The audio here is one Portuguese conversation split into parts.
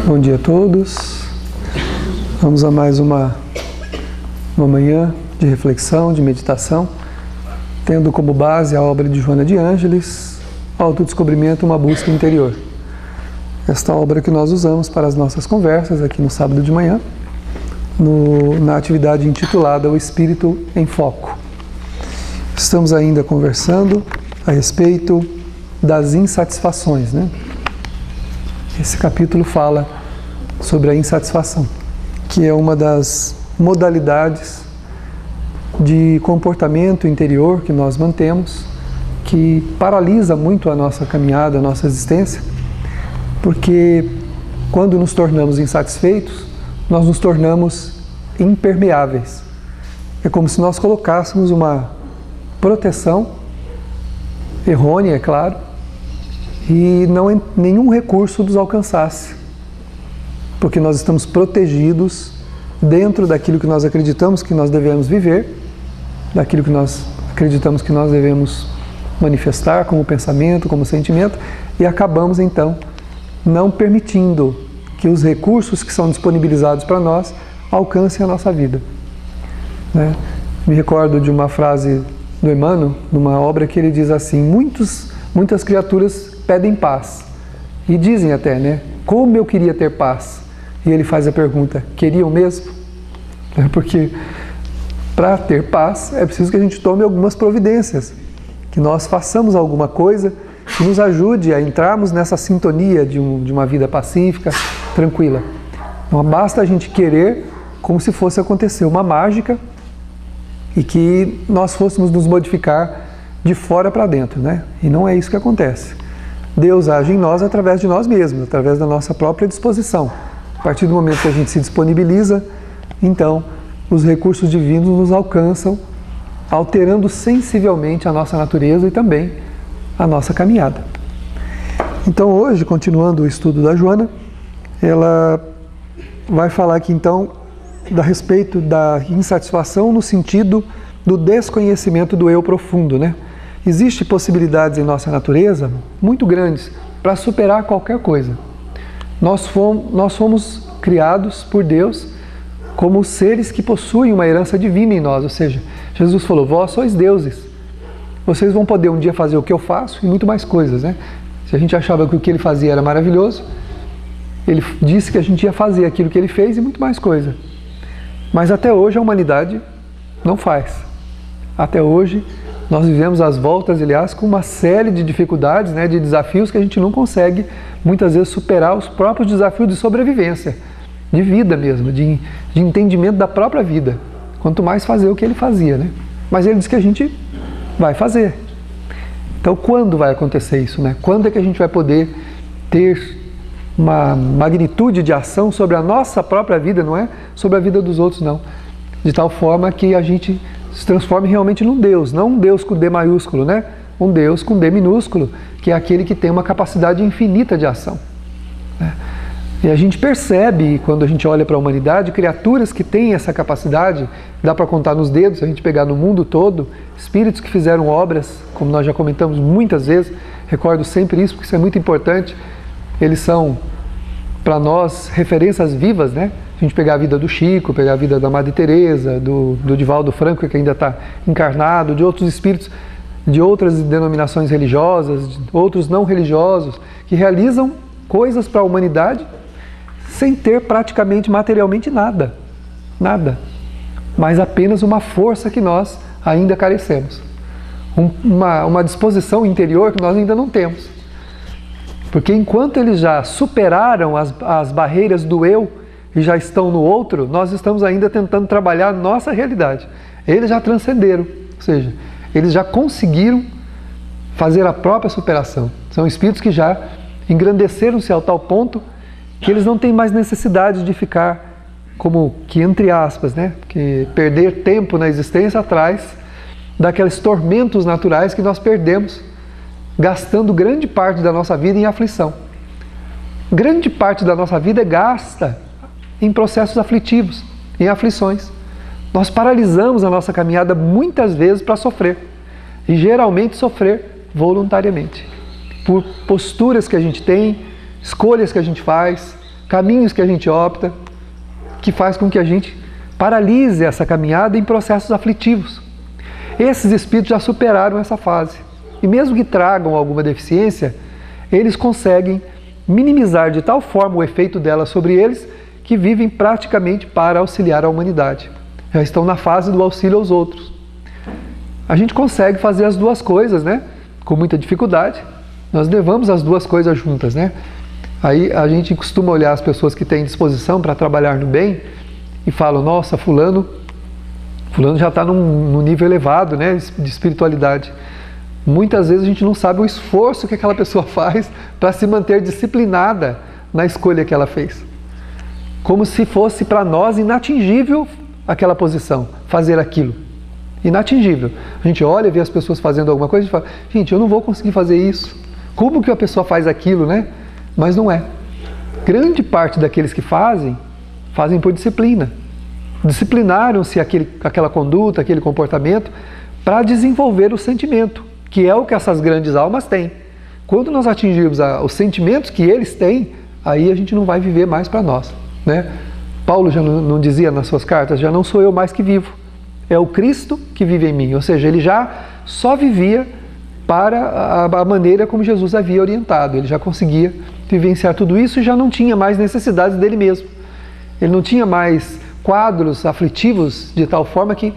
Bom dia a todos. Vamos a mais uma manhã de reflexão, de meditação, tendo como base a obra de Joana de Ângeles, Autodescobrimento, uma busca interior. Esta obra que nós usamos para as nossas conversas aqui no sábado de manhã, na atividade intitulada O Espírito em Foco. Estamos ainda conversando a respeito das insatisfações, né? Esse capítulo fala sobre a insatisfação, que é uma das modalidades de comportamento interior que nós mantemos, que paralisa muito a nossa caminhada, a nossa existência, porque quando nos tornamos insatisfeitos, nós nos tornamos impermeáveis. É como se nós colocássemos uma proteção errônea, é claro, e nenhum recurso nos alcançasse, porque nós estamos protegidos dentro daquilo que nós acreditamos que nós devemos viver, daquilo que nós acreditamos que nós devemos manifestar como pensamento, como sentimento, e acabamos então não permitindo que os recursos que são disponibilizados para nós alcancem a nossa vida, né? Me recordo de uma frase do Emmanuel, numa obra que ele diz assim: muitas criaturas pedem paz, e dizem até, né, como eu queria ter paz. E ele faz a pergunta: queriam mesmo? Porque para ter paz é preciso que a gente tome algumas providências, que nós façamos alguma coisa que nos ajude a entrarmos nessa sintonia de uma vida pacífica, tranquila. Não basta a gente querer como se fosse acontecer uma mágica e que nós fôssemos nos modificar de fora para dentro, né? E não é isso que acontece. Deus age em nós através de nós mesmos, através da nossa própria disposição. A partir do momento que a gente se disponibiliza, então os recursos divinos nos alcançam, alterando sensivelmente a nossa natureza e também a nossa caminhada. Então hoje, continuando o estudo da Joana, ela vai falar aqui então a respeito da insatisfação no sentido do desconhecimento do eu profundo, né? Existem possibilidades em nossa natureza muito grandes para superar qualquer coisa. Nós fomos criados por Deus como seres que possuem uma herança divina em nós, ou seja, Jesus falou: vós sois deuses, vocês vão poder um dia fazer o que eu faço e muito mais coisas, né? Se a gente achava que o que ele fazia era maravilhoso, ele disse que a gente ia fazer aquilo que ele fez e muito mais coisa. Mas até hoje a humanidade não faz. Até hoje nós vivemos às voltas, aliás, com uma série de dificuldades, né, de desafios que a gente não consegue muitas vezes superar os próprios desafios de sobrevivência, de vida mesmo, de entendimento da própria vida. Quanto mais fazer o que ele fazia, né? Mas ele diz que a gente vai fazer. Então quando vai acontecer isso, né? Quando é que a gente vai poder ter uma magnitude de ação sobre a nossa própria vida, não é sobre a vida dos outros, não. De tal forma que a gente se transforme realmente num Deus, não um Deus com D maiúsculo, né? Um Deus com D minúsculo, que é aquele que tem uma capacidade infinita de ação, né? E a gente percebe, quando a gente olha para a humanidade, criaturas que têm essa capacidade, dá para contar nos dedos, se a gente pegar no mundo todo, espíritos que fizeram obras, como nós já comentamos muitas vezes, recordo sempre isso, porque isso é muito importante. Eles são, para nós, referências vivas, né? A gente pegar a vida do Chico, pegar a vida da Madre Teresa, do Divaldo Franco, que ainda está encarnado, de outros espíritos, de outras denominações religiosas, de outros não religiosos, que realizam coisas para a humanidade sem ter praticamente, materialmente nada. Nada. Mas apenas uma força que nós ainda carecemos. Uma disposição interior que nós ainda não temos. Porque enquanto eles já superaram as barreiras do eu e já estão no outro, nós estamos ainda tentando trabalhar a nossa realidade. Eles já transcenderam, ou seja, eles já conseguiram fazer a própria superação. São espíritos que já engrandeceram-se ao tal ponto que eles não têm mais necessidade de ficar como que, entre aspas, né, que perder tempo na existência atrás daqueles tormentos naturais que nós perdemos, gastando grande parte da nossa vida em aflição. Grande parte da nossa vida é gasta em processos aflitivos, em aflições. Nós paralisamos a nossa caminhada muitas vezes para sofrer. E geralmente sofrer voluntariamente. Por posturas que a gente tem, escolhas que a gente faz, caminhos que a gente opta, que faz com que a gente paralise essa caminhada em processos aflitivos. Esses espíritos já superaram essa fase. E mesmo que tragam alguma deficiência, eles conseguem minimizar de tal forma o efeito dela sobre eles que vivem praticamente para auxiliar a humanidade. Já estão na fase do auxílio aos outros. A gente consegue fazer as duas coisas, né? Com muita dificuldade. Nós levamos as duas coisas juntas, né? Aí a gente costuma olhar as pessoas que têm disposição para trabalhar no bem e falam, nossa, fulano já está num nível elevado, né, de espiritualidade. Muitas vezes a gente não sabe o esforço que aquela pessoa faz para se manter disciplinada na escolha que ela fez. Como se fosse para nós inatingível aquela posição, fazer aquilo. Inatingível. A gente olha e vê as pessoas fazendo alguma coisa e fala, gente, eu não vou conseguir fazer isso. Como que a pessoa faz aquilo, né? Mas não é. Grande parte daqueles que fazem por disciplina. Disciplinaram-se aquela conduta, aquele comportamento para desenvolver o sentimento, que é o que essas grandes almas têm. Quando nós atingirmos os sentimentos que eles têm, aí a gente não vai viver mais para nós, né? Paulo já não dizia nas suas cartas, já não sou eu mais que vivo, é o Cristo que vive em mim. Ou seja, ele já só vivia para a maneira como Jesus havia orientado. Ele já conseguia vivenciar tudo isso e já não tinha mais necessidades dele mesmo. Ele não tinha mais quadros aflitivos de tal forma que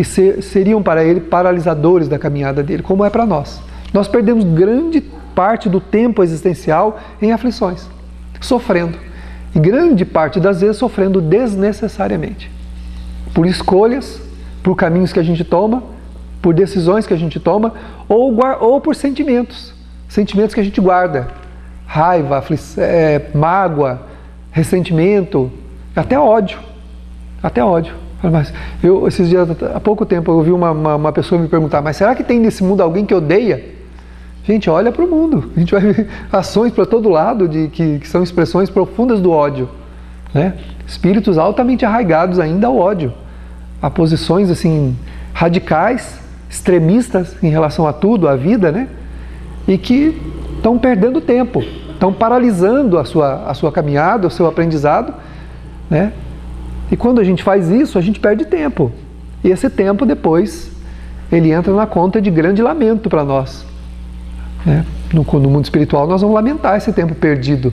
seriam para ele paralisadores da caminhada dele, como é para nós. Nós perdemos grande parte do tempo existencial em aflições, sofrendo. E grande parte das vezes sofrendo desnecessariamente. Por escolhas, por caminhos que a gente toma, por decisões que a gente toma, ou por sentimentos. Sentimentos que a gente guarda. Raiva, mágoa, ressentimento, até ódio. Até ódio. Mas esses dias, há pouco tempo, eu ouvi uma pessoa me perguntar, mas será que tem nesse mundo alguém que odeia? Gente, olha para o mundo. A gente vai ver ações para todo lado que são expressões profundas do ódio, né? Espíritos altamente arraigados ainda ao ódio. A posições assim, radicais, extremistas em relação a tudo, à vida, né? E que estão perdendo tempo, estão paralisando a sua caminhada, o seu aprendizado, né? E quando a gente faz isso, a gente perde tempo. E esse tempo depois, ele entra na conta de grande lamento para nós, né? No mundo espiritual nós vamos lamentar esse tempo perdido,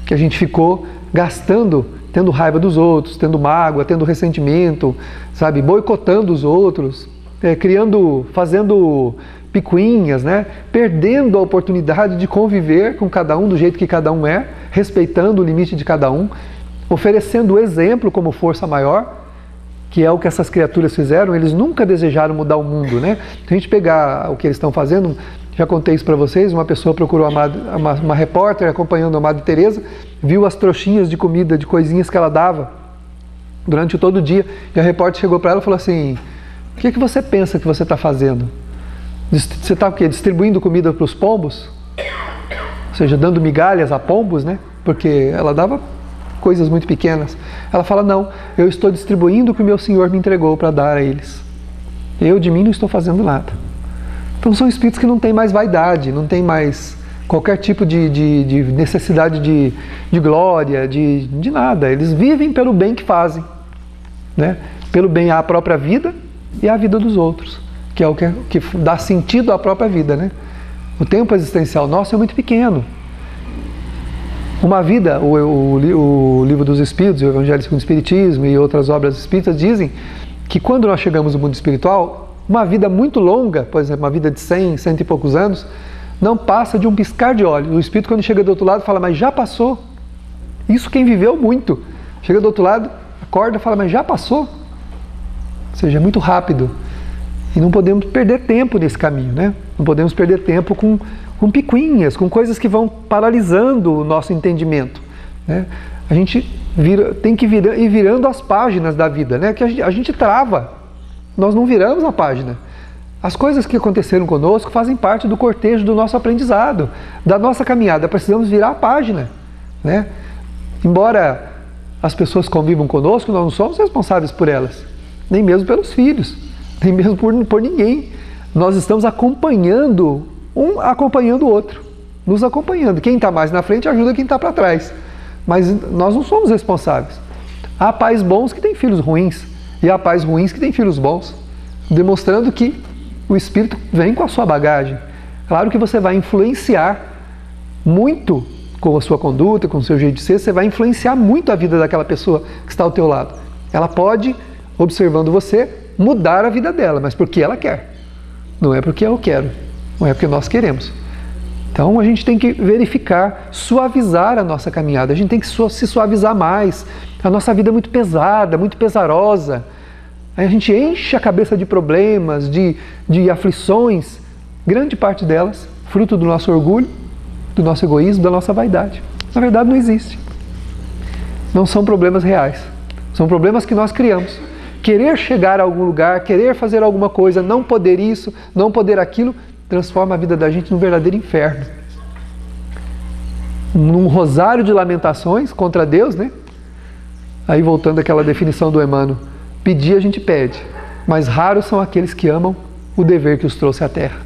que a gente ficou gastando, tendo raiva dos outros, tendo mágoa, tendo ressentimento, sabe, boicotando os outros, fazendo picuinhas, né? Perdendo a oportunidade de conviver com cada um do jeito que cada um é, respeitando o limite de cada um, oferecendo o exemplo como força maior, que é o que essas criaturas fizeram. Eles nunca desejaram mudar o mundo, né? Se a gente pegar o que eles estão fazendo, já contei isso para vocês, uma pessoa procurou uma repórter acompanhando a Madre Teresa, viu as trouxinhas de comida, de coisinhas que ela dava durante todo o dia, e a repórter chegou para ela e falou assim, o que você pensa que você está fazendo? Você está o quê? Distribuindo comida para os pombos? Ou seja, dando migalhas a pombos, né? Porque ela dava coisas muito pequenas. Ela fala, não, eu estou distribuindo o que o meu Senhor me entregou para dar a eles. Eu de mim não estou fazendo nada. Então são espíritos que não têm mais vaidade, não têm mais qualquer tipo de necessidade de glória, de nada. Eles vivem pelo bem que fazem, né? Pelo bem à própria vida e à vida dos outros, que é o que dá sentido à própria vida, né? O tempo existencial nosso é muito pequeno. Uma vida, o Livro dos Espíritos, o Evangelho segundo o Espiritismo e outras obras espíritas dizem que quando nós chegamos no mundo espiritual, uma vida muito longa, por exemplo, uma vida de 100 e poucos anos, não passa de um piscar de olhos. O espírito, quando chega do outro lado, fala, mas já passou. Isso quem viveu muito. Chega do outro lado, acorda e fala, mas já passou. Ou seja, é muito rápido. E não podemos perder tempo nesse caminho, né? Não podemos perder tempo com picuinhas, com coisas que vão paralisando o nosso entendimento, né? A gente tem que ir virando as páginas da vida, né? Que a gente trava. Nós não viramos a página. As coisas que aconteceram conosco fazem parte do cortejo do nosso aprendizado, da nossa caminhada. Precisamos virar a página, né? Embora as pessoas convivam conosco, nós não somos responsáveis por elas, nem mesmo pelos filhos, nem mesmo por ninguém. Nós estamos acompanhando o outro, nos acompanhando. Quem está mais na frente ajuda quem está para trás. mas nós não somos responsáveis. Há pais bons que têm filhos ruins, e há pais ruins que têm filhos bons, demonstrando que o Espírito vem com a sua bagagem. Claro que você vai influenciar muito com a sua conduta, com o seu jeito de ser, você vai influenciar muito a vida daquela pessoa que está ao teu lado. Ela pode, observando você, mudar a vida dela, mas porque ela quer. Não é porque eu quero, não é porque nós queremos. Então a gente tem que verificar, suavizar a nossa caminhada, a gente tem que se suavizar mais. A nossa vida é muito pesada, muito pesarosa. A gente enche a cabeça de problemas, de aflições, grande parte delas fruto do nosso orgulho, do nosso egoísmo, da nossa vaidade. Na verdade não existe. Não são problemas reais, são problemas que nós criamos. Querer chegar a algum lugar, querer fazer alguma coisa, não poder isso, não poder aquilo, transforma a vida da gente num verdadeiro inferno. Num rosário de lamentações contra Deus, né? Aí voltando àquela definição do Emmanuel, pedir a gente pede, mas raros são aqueles que amam o dever que os trouxe à Terra.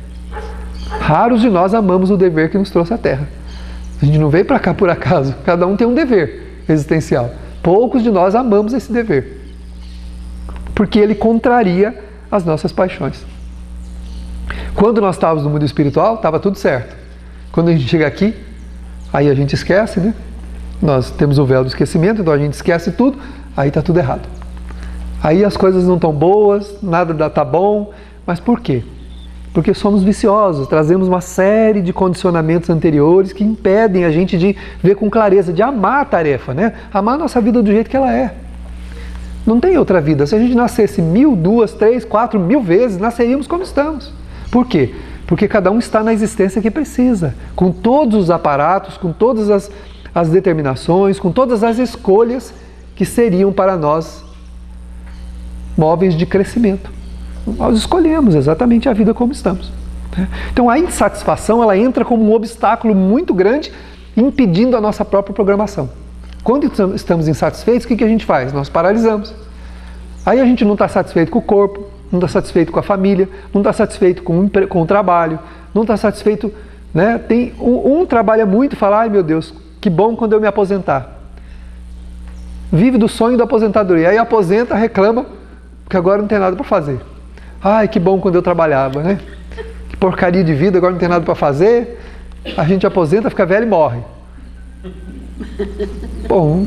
Raros de nós amamos o dever que nos trouxe à Terra. A gente não veio para cá por acaso, cada um tem um dever existencial. Poucos de nós amamos esse dever, porque ele contraria as nossas paixões. Quando nós estávamos no mundo espiritual, estava tudo certo. Quando a gente chega aqui, aí a gente esquece, né? Nós temos o véu do esquecimento, então a gente esquece tudo, aí está tudo errado. Aí as coisas não estão boas, nada está bom, mas por quê? Porque somos viciosos, trazemos uma série de condicionamentos anteriores que impedem a gente de ver com clareza, de amar a tarefa, né? Amar a nossa vida do jeito que ela é. Não tem outra vida. Se a gente nascesse 1.000, 2.000, 3.000, 4.000 vezes, nasceríamos como estamos. Por quê? Porque cada um está na existência que precisa, com todos os aparatos, com todas as determinações, com todas as escolhas que seriam para nós móveis de crescimento. Nós escolhemos exatamente a vida como estamos. Então a insatisfação, ela entra como um obstáculo muito grande, impedindo a nossa própria programação. Quando estamos insatisfeitos, o que a gente faz? Nós paralisamos. Aí a gente não está satisfeito com o corpo, não está satisfeito com a família, não está satisfeito com o trabalho, não está satisfeito, né? Tem um trabalha muito e fala, ai meu Deus, que bom quando eu me aposentar. Vive do sonho da aposentadoria. Aí aposenta, reclama, porque agora não tem nada para fazer. Ai, que bom quando eu trabalhava, né? Que porcaria de vida, agora não tem nada para fazer. A gente aposenta, fica velho e morre. Bom,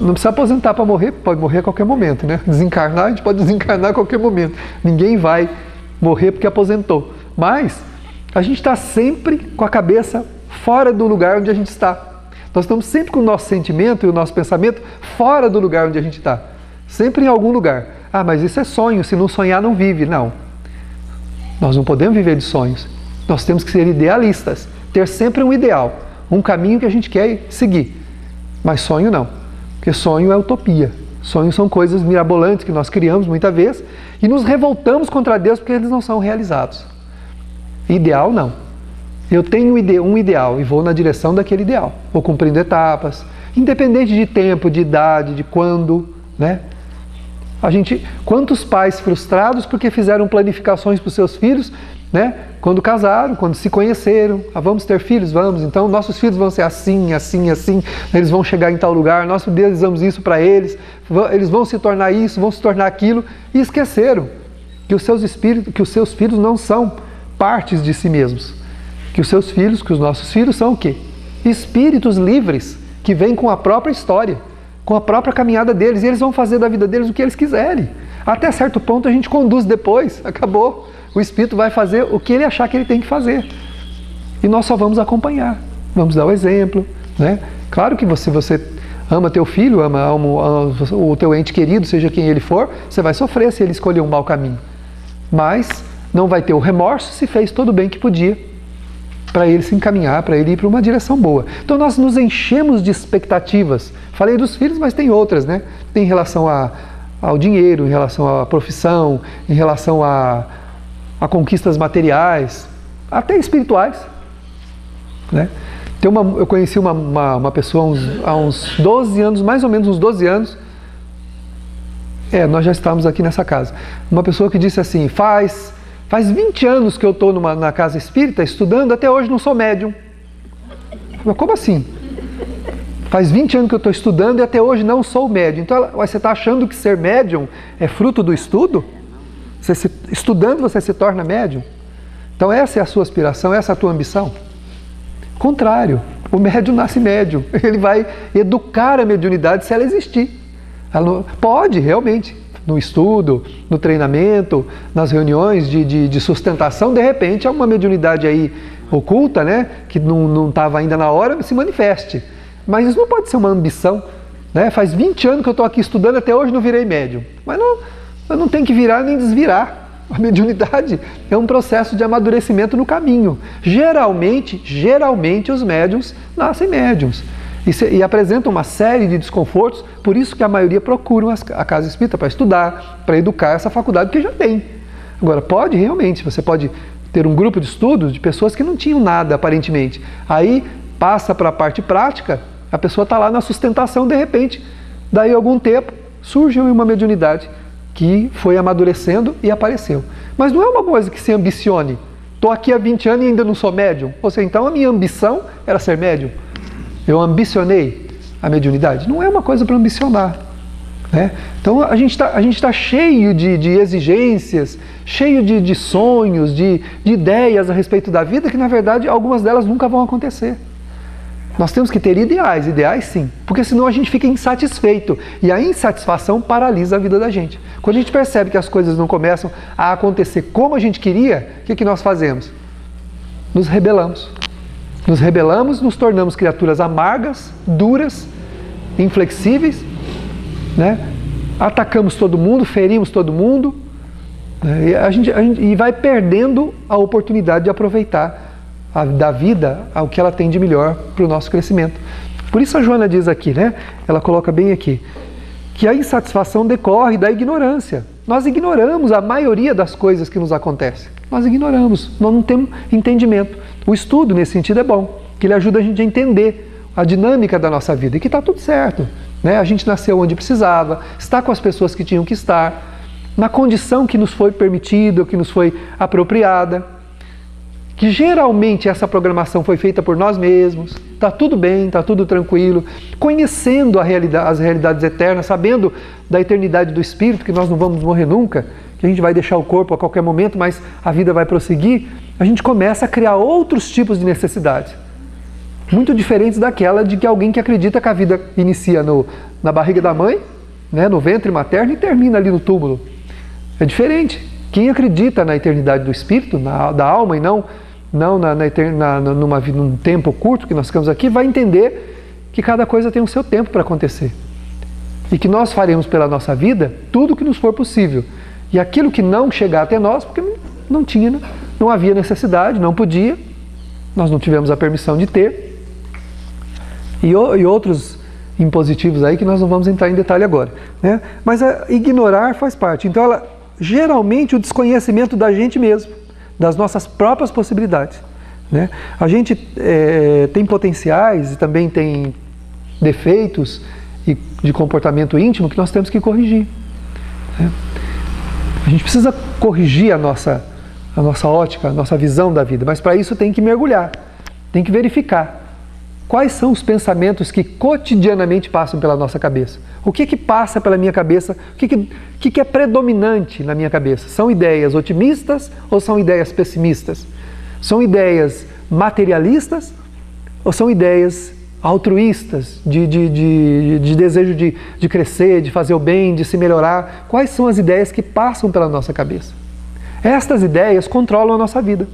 não precisa aposentar para morrer, pode morrer a qualquer momento, né? Desencarnar, a gente pode desencarnar a qualquer momento. Ninguém vai morrer porque aposentou. Mas a gente está sempre com a cabeça fora do lugar onde a gente está. Nós estamos sempre com o nosso sentimento e o nosso pensamento fora do lugar onde a gente está. Sempre em algum lugar. Ah, mas isso é sonho, se não sonhar não vive. Não. Nós não podemos viver de sonhos. Nós temos que ser idealistas. Ter sempre um ideal. Um caminho que a gente quer seguir. Mas sonho não. Porque sonho é utopia. Sonhos são coisas mirabolantes que nós criamos muitas vezes e nos revoltamos contra Deus porque eles não são realizados. Ideal não. Eu tenho um ideal e vou na direção daquele ideal. Vou cumprindo etapas, independente de tempo, de idade, de quando, né? Quantos pais frustrados porque fizeram planificações para os seus filhos, né? Quando casaram, quando se conheceram, vamos ter filhos? Vamos, então nossos filhos vão ser assim, assim, assim, eles vão chegar em tal lugar, nós desejamos isso para eles vão se tornar isso, vão se tornar aquilo, e esqueceram que os seus filhos não são partes de si mesmos, que os nossos filhos são o quê? Espíritos livres, que vêm com a própria história, com a própria caminhada deles, e eles vão fazer da vida deles o que eles quiserem. Até certo ponto a gente conduz depois, acabou. O Espírito vai fazer o que ele achar que ele tem que fazer. E nós só vamos acompanhar, vamos dar o exemplo, né? Claro que você ama teu filho, ama o teu ente querido, seja quem ele for, você vai sofrer se ele escolher um mau caminho. Mas não vai ter o remorso se fez todo o bem que podia para ele se encaminhar, para ele ir para uma direção boa. Então nós nos enchemos de expectativas. Falei dos filhos, mas tem outras, né? Tem em relação ao dinheiro, em relação à profissão, em relação a conquistas materiais, até espirituais, né? Eu conheci uma pessoa há uns 12 anos, mais ou menos uns 12 anos, nós já estávamos aqui nessa casa, uma pessoa que disse assim, faz 20 anos que eu estou na casa espírita estudando, até hoje não sou médium. Mas como assim? Faz 20 anos que eu estou estudando e até hoje não sou médium. Então você está achando que ser médium é fruto do estudo? Estudando você se torna médium? Então essa é a sua aspiração, essa é a tua ambição? Contrário, o médium nasce médium. Ele vai educar a mediunidade se ela existir. Pode, realmente, no estudo, no treinamento, nas reuniões de sustentação, de repente há uma mediunidade aí oculta, né, que não estava ainda na hora, se manifeste. Mas isso não pode ser uma ambição, né? Faz 20 anos que eu estou aqui estudando, até hoje não virei médium. Mas não tem que virar nem desvirar. A mediunidade é um processo de amadurecimento no caminho. Geralmente os médiums nascem médiums. E apresentam uma série de desconfortos, por isso que a maioria procuram a casa espírita para estudar, para educar essa faculdade que já tem. Agora, você pode ter um grupo de estudos de pessoas que não tinham nada, aparentemente. Aí passa para a parte prática, a pessoa está lá na sustentação, de repente, daí algum tempo, surge uma mediunidade que foi amadurecendo e apareceu. Mas não é uma coisa que se ambicione. Estou aqui há 20 anos e ainda não sou médium. Ou seja, então a minha ambição era ser médium. Eu ambicionei a mediunidade. Não é uma coisa para ambicionar, né? Então a gente tá cheio de exigências, cheio de sonhos, de ideias a respeito da vida, que na verdade algumas delas nunca vão acontecer. Nós temos que ter ideais sim, porque senão a gente fica insatisfeito e a insatisfação paralisa a vida da gente. Quando a gente percebe que as coisas não começam a acontecer como a gente queria, o que nós fazemos? Nos rebelamos. Nos tornamos criaturas amargas, duras, inflexíveis, né? Atacamos todo mundo, ferimos todo mundo, né? E vai perdendo a oportunidade de aproveitar da vida ao que ela tem de melhor para o nosso crescimento. Por isso a Joana diz aqui, né? Ela coloca bem aqui, que a insatisfação decorre da ignorância. Nós ignoramos a maioria das coisas que nos acontecem. Nós ignoramos, nós não temos entendimento. O estudo, nesse sentido, é bom, que ele ajuda a gente a entender a dinâmica da nossa vida e que está tudo certo, né? A gente nasceu onde precisava, está com as pessoas que tinham que estar, na condição que nos foi permitida, que nos foi apropriada, que geralmente essa programação foi feita por nós mesmos, está tudo bem, está tudo tranquilo, conhecendo as realidades eternas, sabendo da eternidade do Espírito, que nós não vamos morrer nunca, que a gente vai deixar o corpo a qualquer momento, mas a vida vai prosseguir, a gente começa a criar outros tipos de necessidades, muito diferentes daquela de que alguém que acredita que a vida inicia na barriga da mãe, né, no ventre materno, e termina ali no túmulo. É diferente. Quem acredita na eternidade do Espírito, da alma, e não num tempo curto que nós ficamos aqui, vai entender que cada coisa tem o seu tempo para acontecer. E que nós faremos pela nossa vida tudo o que nos for possível. E aquilo que não chegar até nós, porque não havia necessidade, não podia, nós não tivemos a permissão de ter. E outros impositivos aí que nós não vamos entrar em detalhe agora, né? Mas ignorar faz parte. Então, geralmente o desconhecimento da gente mesmo, das nossas próprias possibilidades, né? A gente tem potenciais e também tem defeitos de comportamento íntimo que nós temos que corrigir, né? A gente precisa corrigir a nossa ótica, a nossa visão da vida, mas para isso tem que mergulhar, tem que verificar quais são os pensamentos que cotidianamente passam pela nossa cabeça. O que passa pela minha cabeça? O que é predominante na minha cabeça? São ideias otimistas ou são ideias pessimistas? São ideias materialistas ou são ideias altruístas, de desejo de crescer, de fazer o bem, de se melhorar? Quais são as ideias que passam pela nossa cabeça? Estas ideias controlam a nossa vida.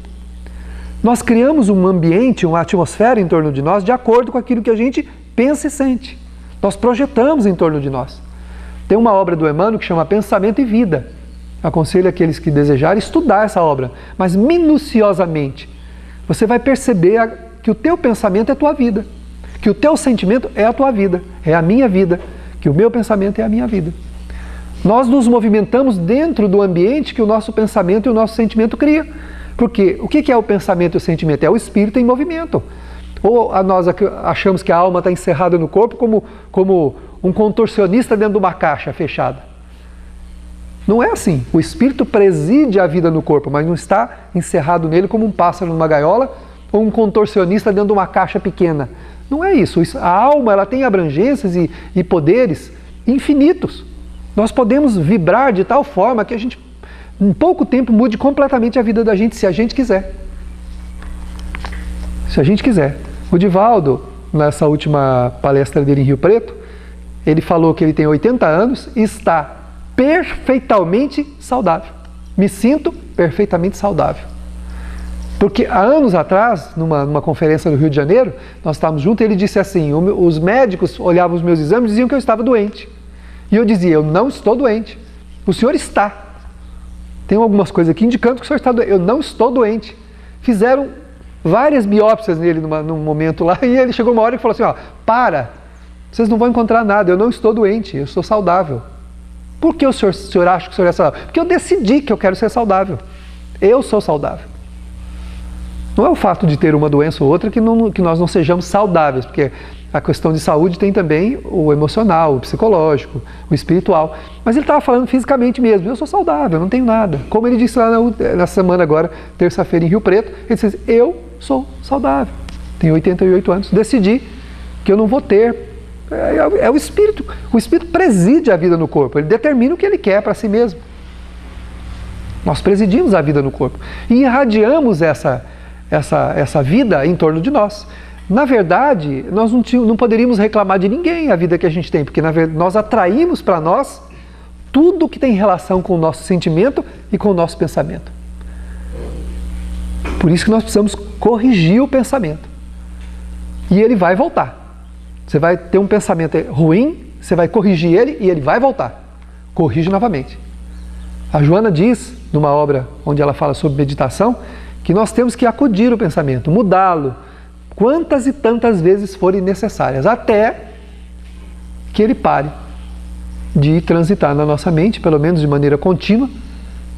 Nós criamos um ambiente, uma atmosfera em torno de nós de acordo com aquilo que a gente pensa e sente. Nós projetamos em torno de nós. Tem uma obra do Emmanuel que chama Pensamento e Vida. Aconselho aqueles que desejarem estudar essa obra, mas minuciosamente. Você vai perceber que o teu pensamento é a tua vida, que o teu sentimento é a tua vida, é a minha vida, que o meu pensamento é a minha vida. Nós nos movimentamos dentro do ambiente que o nosso pensamento e o nosso sentimento cria. Porque o que é o pensamento e o sentimento? É o espírito em movimento. Ou nós achamos que a alma está encerrada no corpo como um contorcionista dentro de uma caixa fechada. Não é assim. O espírito preside a vida no corpo, mas não está encerrado nele como um pássaro numa gaiola ou um contorcionista dentro de uma caixa pequena, Não é isso. A alma, ela tem abrangências e poderes infinitos. Nós podemos vibrar de tal forma que a gente, em pouco tempo, mude completamente a vida da gente, se a gente quiser. Se a gente quiser. O Divaldo, nessa última palestra dele em Rio Preto, ele falou que ele tem 80 anos e está perfeitamente saudável. Me sinto perfeitamente saudável. Porque há anos atrás, numa conferência no Rio de Janeiro, nós estávamos juntos e ele disse assim, os médicos olhavam os meus exames e diziam que eu estava doente. E eu dizia, eu não estou doente. O senhor está. Tem algumas coisas aqui indicando que o senhor está doente. Eu não estou doente. Fizeram várias biópsias nele num momento lá e ele chegou uma hora e falou assim, ó, para, vocês não vão encontrar nada, eu não estou doente, eu estou saudável. Por que o senhor acha que o senhor é saudável? Porque eu decidi que eu quero ser saudável. Eu sou saudável. Não é o fato de ter uma doença ou outra que nós não sejamos saudáveis, porque a questão de saúde tem também o emocional, o psicológico, o espiritual. Mas ele estava falando fisicamente mesmo, eu sou saudável, não tenho nada. Como ele disse lá na semana agora, terça-feira em Rio Preto, ele disse, eu sou saudável, tenho 88 anos, decidi que eu não vou ter. É o Espírito preside a vida no corpo, ele determina o que ele quer para si mesmo. Nós presidimos a vida no corpo e irradiamos essa vida em torno de nós. Na verdade, nós não poderíamos reclamar de ninguém a vida que a gente tem, porque na verdade, nós atraímos para nós tudo que tem relação com o nosso sentimento e com o nosso pensamento. Por isso que nós precisamos corrigir o pensamento. E ele vai voltar. Você vai ter um pensamento ruim, você vai corrigir ele e ele vai voltar. Corrige novamente. A Joana diz, numa obra onde ela fala sobre meditação, que nós temos que acudir o pensamento, mudá-lo, quantas e tantas vezes forem necessárias, até que ele pare de transitar na nossa mente, pelo menos de maneira contínua,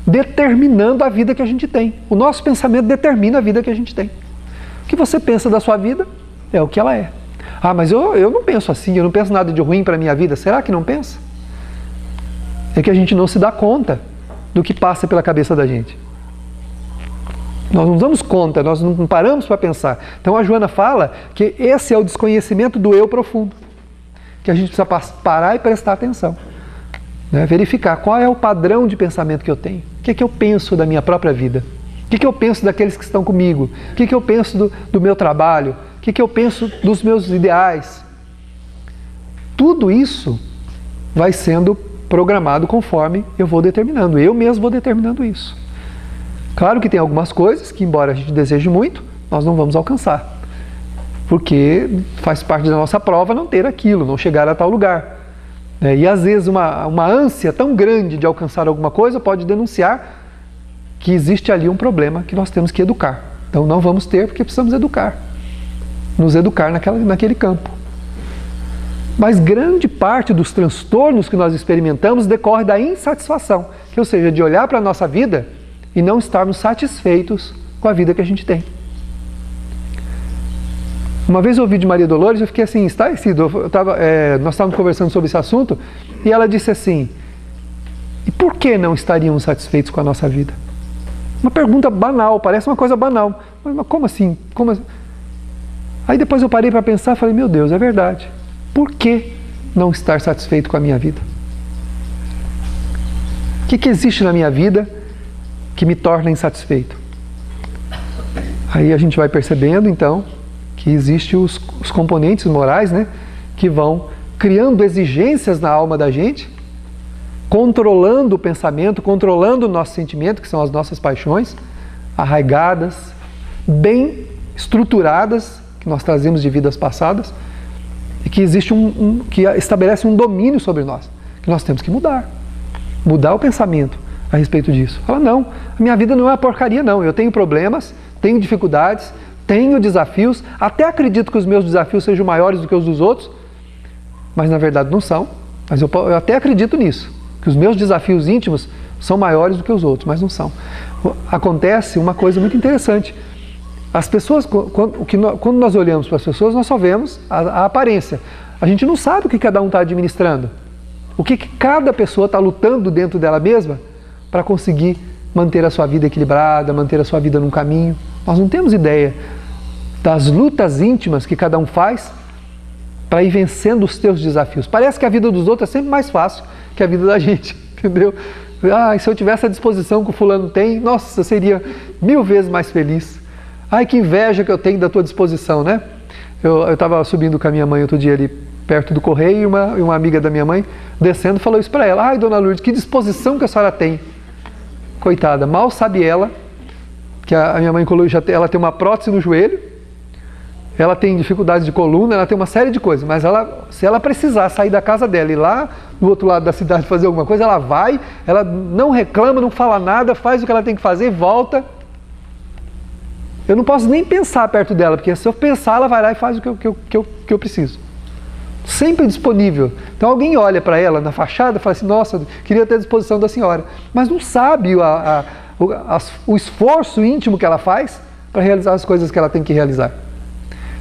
determinando a vida que a gente tem. O nosso pensamento determina a vida que a gente tem. O que você pensa da sua vida é o que ela é. Ah, mas eu não penso assim, eu não penso nada de ruim para a minha vida. Será que não pensa? É que a gente não se dá conta do que passa pela cabeça da gente. Nós não damos conta, nós não paramos para pensar. Então a Joana fala que esse é o desconhecimento do eu profundo, que a gente precisa parar e prestar atenção, né? Verificar qual é o padrão de pensamento que eu tenho, o que é que eu penso da minha própria vida, o que é que eu penso daqueles que estão comigo, o que é que eu penso do meu trabalho, o que é que eu penso dos meus ideais. Tudo isso vai sendo programado conforme eu vou determinando, eu mesmo vou determinando isso. Claro que tem algumas coisas que, embora a gente deseje muito, nós não vamos alcançar. Porque faz parte da nossa prova não ter aquilo, não chegar a tal lugar. E às vezes uma ânsia tão grande de alcançar alguma coisa pode denunciar que existe ali um problema que nós temos que educar. Então não vamos ter porque precisamos educar. Nos educar naquele campo. Mas grande parte dos transtornos que nós experimentamos decorre da insatisfação. Ou seja, de olhar para a nossa vida e não estarmos satisfeitos com a vida que a gente tem. Uma vez eu ouvi de Maria Dolores, eu fiquei assim, estarrecido. Nós estávamos conversando sobre esse assunto e ela disse assim, e por que não estaríamos satisfeitos com a nossa vida? Uma pergunta banal, parece uma coisa banal. Mas como assim? Aí depois eu parei para pensar e falei, meu Deus, é verdade. Por que não estar satisfeito com a minha vida? O que existe na minha vida que me torna insatisfeito? Aí a gente vai percebendo, então, que existem os componentes morais, né, que vão criando exigências na alma da gente, controlando o pensamento, controlando o nosso sentimento, que são as nossas paixões, arraigadas, bem estruturadas, que nós trazemos de vidas passadas, e que existe que estabelece um domínio sobre nós, que nós temos que mudar o pensamento a respeito disso. Fala, não, a minha vida não é uma porcaria não, eu tenho problemas, tenho dificuldades, tenho desafios, até acredito que os meus desafios sejam maiores do que os dos outros, mas na verdade não são, mas eu até acredito nisso, que os meus desafios íntimos são maiores do que os outros, mas não são. Acontece uma coisa muito interessante, as pessoas, quando nós olhamos para as pessoas, nós só vemos a aparência, a gente não sabe o que cada um está administrando, o que cada pessoa está lutando dentro dela mesma, para conseguir manter a sua vida equilibrada, manter a sua vida num caminho. Nós não temos ideia das lutas íntimas que cada um faz para ir vencendo os teus desafios. Parece que a vida dos outros é sempre mais fácil que a vida da gente, entendeu? Ah, se eu tivesse a disposição que o fulano tem, nossa, eu seria 1000 vezes mais feliz. Ai, que inveja que eu tenho da tua disposição, né? Eu estava subindo com a minha mãe outro dia ali perto do correio e uma amiga da minha mãe descendo falou isso para ela. Ai, dona Lourdes, que disposição que a senhora tem. Coitada, mal sabe ela que a minha mãe ela tem uma prótese no joelho, ela tem dificuldades de coluna, ela tem uma série de coisas, mas se ela precisar sair da casa dela e ir lá no outro lado da cidade fazer alguma coisa, ela vai, ela não reclama, não fala nada, faz o que ela tem que fazer e volta. Eu não posso nem pensar perto dela, porque se eu pensar, ela vai lá e faz o que eu preciso. Sempre disponível. Então alguém olha para ela na fachada e fala assim, nossa, queria ter a disposição da senhora, mas não sabe o esforço íntimo que ela faz para realizar as coisas que ela tem que realizar.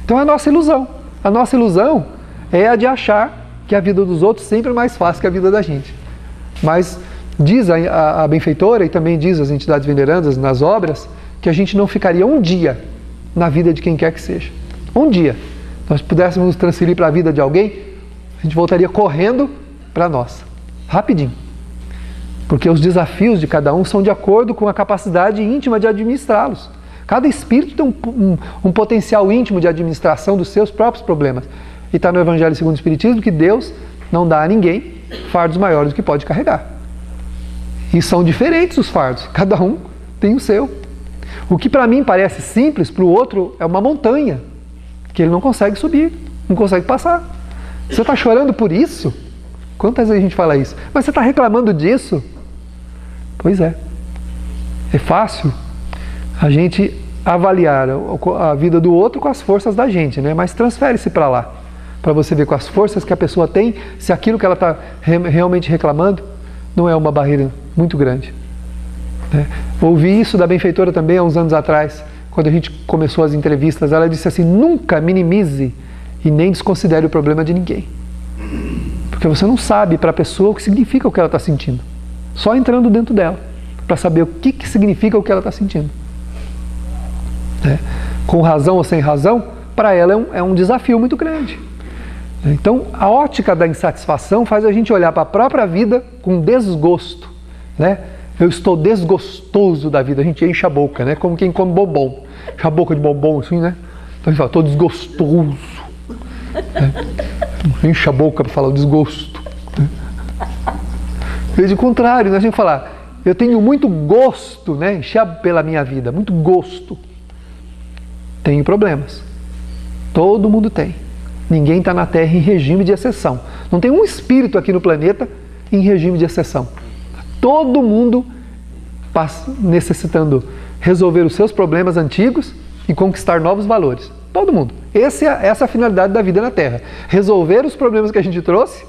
Então é a nossa ilusão. A nossa ilusão é a de achar que a vida dos outros sempre é mais fácil que a vida da gente. Mas diz a benfeitora e também diz as entidades venerandas nas obras que a gente não ficaria um dia na vida de quem quer que seja. Um dia. Nós pudéssemos nos transferir para a vida de alguém, a gente voltaria correndo para a nossa. Rapidinho. Porque os desafios de cada um são de acordo com a capacidade íntima de administrá-los. Cada espírito tem um potencial íntimo de administração dos seus próprios problemas. E está no Evangelho segundo o Espiritismo que Deus não dá a ninguém fardos maiores do que pode carregar. E são diferentes os fardos. Cada um tem o seu. O que para mim parece simples, para o outro é uma montanha que ele não consegue subir, não consegue passar. Você está chorando por isso? Quantas vezes a gente fala isso? Mas você está reclamando disso? Pois é. É fácil a gente avaliar a vida do outro com as forças da gente, né? Mas transfere-se para lá, para você ver com as forças que a pessoa tem, se aquilo que ela está realmente reclamando não é uma barreira muito grande. Né? Ouvi isso da benfeitora também há uns anos atrás, quando a gente começou as entrevistas. Ela disse assim, nunca minimize e nem desconsidere o problema de ninguém. Porque você não sabe para a pessoa o que significa o que ela está sentindo. Só entrando dentro dela, para saber o que significa o que ela está sentindo. Com razão ou sem razão, para ela é um desafio muito grande. Então, a ótica da insatisfação faz a gente olhar para a própria vida com desgosto. Né? Eu estou desgostoso da vida. A gente enche a boca, né? Como quem come bombom. Enche a boca de bombom assim, né? Então a gente fala, estou desgostoso. Né? Enche a boca para falar o desgosto. Né? E de contrário, né? A gente fala, eu tenho muito gosto, né? Encher pela minha vida, muito gosto. Tenho problemas. Todo mundo tem. Ninguém está na Terra em regime de exceção. Não tem um espírito aqui no planeta em regime de exceção. Todo mundo necessitando resolver os seus problemas antigos e conquistar novos valores. Todo mundo. Essa é a finalidade da vida na Terra. Resolver os problemas que a gente trouxe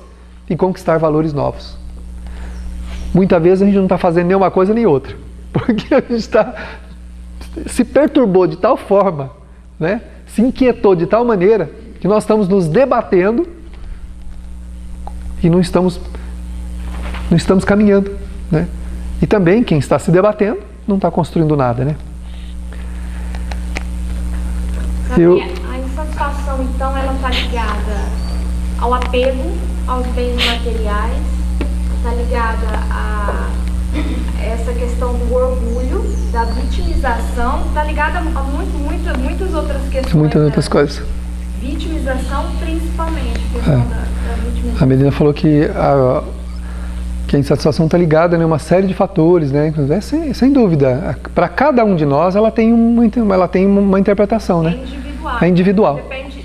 e conquistar valores novos. Muitas vezes a gente não está fazendo nenhuma coisa nem outra. Porque a gente se perturbou de tal forma, né? Se inquietou de tal maneira que nós estamos nos debatendo e não estamos caminhando, né? E também quem está se debatendo não está construindo nada, né? A insatisfação, então, ela está ligada ao apego aos bens materiais, está ligada a essa questão do orgulho, da vitimização, está ligada a muitas outras questões. Muitas outras coisas. Vitimização, principalmente. Da vitimização. A Medina falou que a insatisfação está ligada a uma série de fatores, né? Sem dúvida. Para cada um de nós, ela tem uma interpretação, né? É individual. Depende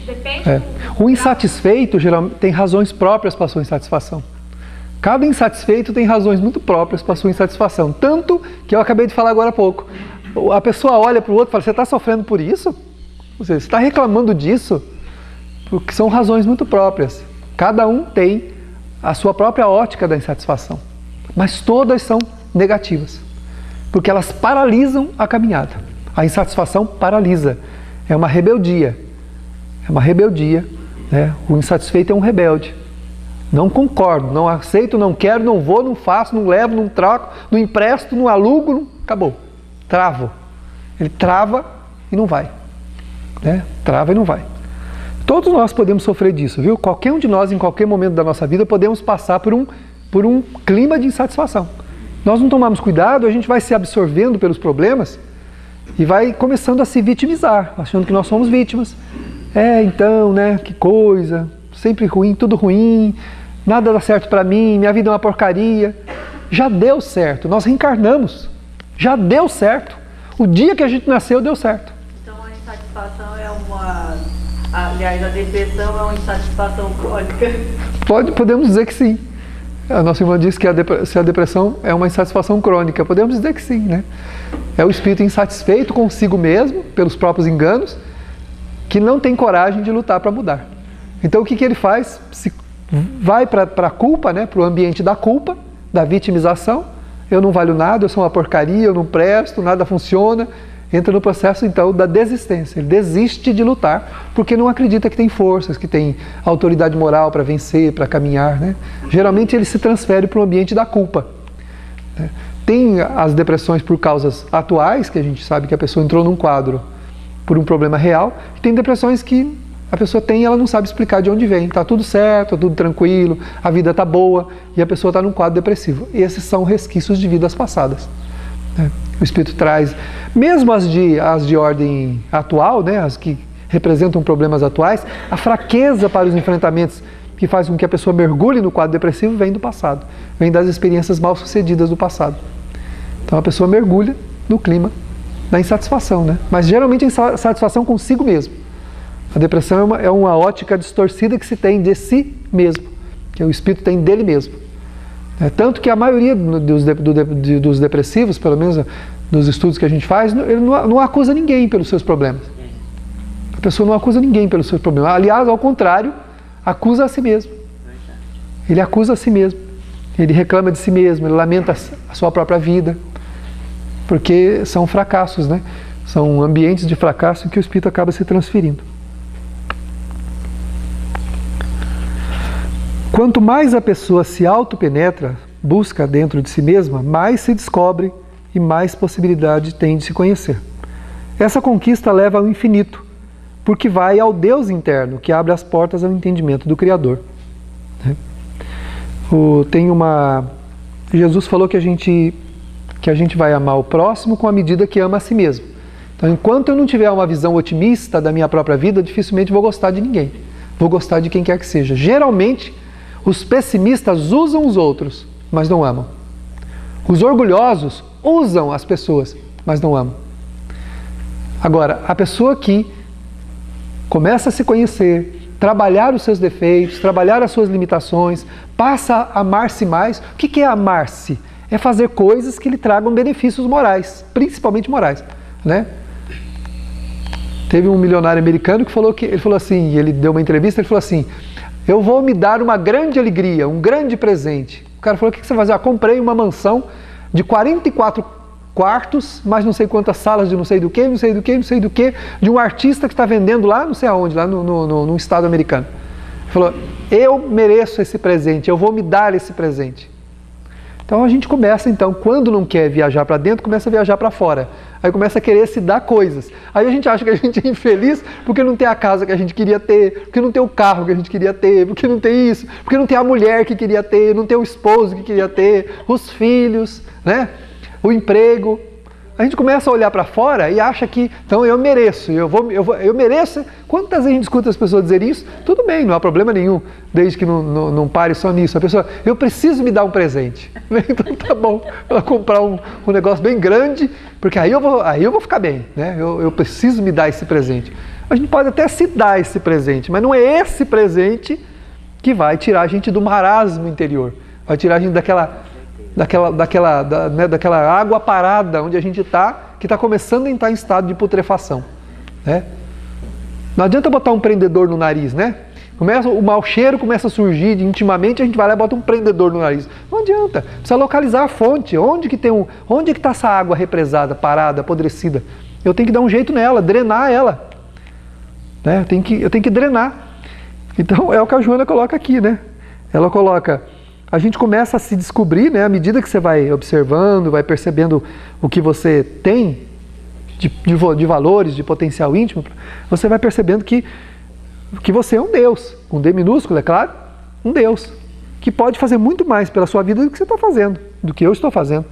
O insatisfeito geralmente tem razões próprias para a sua insatisfação. Cada insatisfeito tem razões muito próprias para a sua insatisfação. Tanto que eu acabei de falar agora há pouco. A pessoa olha para o outro e fala, você está sofrendo por isso? Você está reclamando disso? Porque são razões muito próprias. Cada um tem a sua própria ótica da insatisfação. Mas todas são negativas. Porque elas paralisam a caminhada. A insatisfação paralisa. É uma rebeldia. É uma rebeldia. Né? O insatisfeito é um rebelde. Não concordo, não aceito, não quero, não vou, não faço, não levo, não troco, não empresto, não alugo, não... acabou. Travo. Ele trava e não vai. Né? Trava e não vai. Todos nós podemos sofrer disso, viu? Qualquer um de nós, em qualquer momento da nossa vida, podemos passar por um clima de insatisfação. Nós não tomamos cuidado, a gente vai se absorvendo pelos problemas e vai começando a se vitimizar, achando que nós somos vítimas. Então, né, que coisa, sempre ruim, tudo ruim, nada dá certo para mim, minha vida é uma porcaria. Já deu certo, nós reencarnamos, já deu certo. O dia que a gente nasceu, deu certo. Então a insatisfação é aliás, a depressão é uma insatisfação crônica? Podemos dizer que sim. A nossa irmã disse que se a depressão é uma insatisfação crônica, podemos dizer que sim, né? É o espírito insatisfeito consigo mesmo, pelos próprios enganos, que não tem coragem de lutar para mudar. Então o que ele faz? Vai para a culpa, né? Para o ambiente da culpa, da vitimização. Eu não valho nada, eu sou uma porcaria, eu não presto, nada funciona. Entra no processo então da desistência. Ele desiste de lutar porque não acredita que tem forças, que tem autoridade moral para vencer, para caminhar, né? Geralmente ele se transfere para o ambiente da culpa, né? Tem as depressões por causas atuais, que a gente sabe que a pessoa entrou num quadro por um problema real, e tem depressões que a pessoa tem e ela não sabe explicar de onde vem. Está tudo certo, está tudo tranquilo, a vida está boa e a pessoa está num quadro depressivo. E esses são resquícios de vidas passadas, né? O Espírito traz, mesmo as de ordem atual, né, as que representam problemas atuais, a fraqueza para os enfrentamentos que faz com que a pessoa mergulhe no quadro depressivo vem do passado, vem das experiências mal sucedidas do passado. Então a pessoa mergulha no clima da insatisfação, né? Mas geralmente a insatisfação consigo mesmo. A depressão é uma ótica distorcida que se tem de si mesmo, que o espírito tem dele mesmo. Tanto que a maioria dos depressivos, pelo menos nos estudos que a gente faz, ele não acusa ninguém pelos seus problemas. A pessoa não acusa ninguém pelos seus problemas. Aliás, ao contrário, acusa a si mesmo. Ele acusa a si mesmo. Ele reclama de si mesmo, ele lamenta a sua própria vida. Porque são fracassos, né? São ambientes de fracasso em que o espírito acaba se transferindo. Quanto mais a pessoa se autopenetra, busca dentro de si mesma, mais se descobre e mais possibilidade tem de se conhecer. Essa conquista leva ao infinito, porque vai ao Deus interno, que abre as portas ao entendimento do Criador. Jesus falou que a gente vai amar o próximo com a medida que ama a si mesmo. Então, enquanto eu não tiver uma visão otimista da minha própria vida, dificilmente vou gostar de ninguém. Vou gostar de quem quer que seja. Geralmente, os pessimistas usam os outros, mas não amam. Os orgulhosos usam as pessoas, mas não amam. Agora, a pessoa que começa a se conhecer, trabalhar os seus defeitos, trabalhar as suas limitações, passa a amar-se mais. O que é amar-se? É fazer coisas que lhe tragam benefícios morais, principalmente morais, né? Teve um milionário americano que ele falou assim, ele deu uma entrevista, ele falou assim: eu vou me dar uma grande alegria, um grande presente. O cara falou: o que você vai fazer? Comprei uma mansão de 44 quartos, mais não sei quantas salas de não sei do que, não sei do que, não sei do que, de um artista que está vendendo lá, não sei aonde, lá no estado americano. Ele falou: eu mereço esse presente, eu vou me dar esse presente. Então a gente começa, então, quando não quer viajar para dentro, começa a viajar para fora. Aí começa a querer se dar coisas. Aí a gente acha que a gente é infeliz porque não tem a casa que a gente queria ter, porque não tem o carro que a gente queria ter, porque não tem isso, porque não tem a mulher que queria ter, não tem o esposo que queria ter, os filhos, né? O emprego. A gente começa a olhar para fora e acha que, então, eu mereço, eu mereço. Quantas vezes a gente escuta as pessoas dizerem isso? Tudo bem, não há problema nenhum, desde que não pare só nisso. A pessoa: eu preciso me dar um presente. Então tá bom, ela comprar um negócio bem grande, porque aí eu vou ficar bem, né? Eu preciso me dar esse presente. A gente pode até se dar esse presente, mas não é esse presente que vai tirar a gente do marasmo interior, vai tirar a gente daquela água parada onde a gente está, que está começando a entrar em estado de putrefação, né? Não adianta botar um prendedor no nariz, né? O mau cheiro começa a surgir intimamente, a gente vai lá e bota um prendedor no nariz. Não adianta, precisa localizar a fonte. Onde que está essa água represada, parada, apodrecida? Eu tenho que dar um jeito nela, drenar ela, né? Eu tenho que drenar. Então é o que a Joana coloca aqui, né? Ela coloca: a gente começa a se descobrir, né? À medida que você vai observando, vai percebendo o que você tem de valores, de potencial íntimo, você vai percebendo que que você é um Deus, com D minúsculo, é claro, um Deus, que pode fazer muito mais pela sua vida do que você está fazendo, do que eu estou fazendo.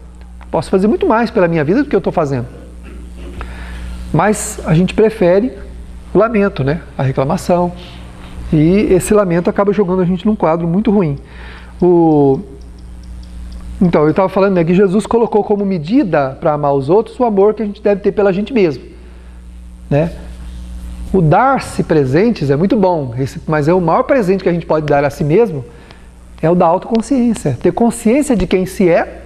Posso fazer muito mais pela minha vida do que eu estou fazendo. Mas a gente prefere o lamento, né? A reclamação. E esse lamento acaba jogando a gente num quadro muito ruim. Então, eu estava falando, né, que Jesus colocou como medida para amar os outros o amor que a gente deve ter pela gente mesmo, né? O dar-se presentes é muito bom, mas é o maior presente que a gente pode dar a si mesmo é o da autoconsciência, ter consciência de quem se é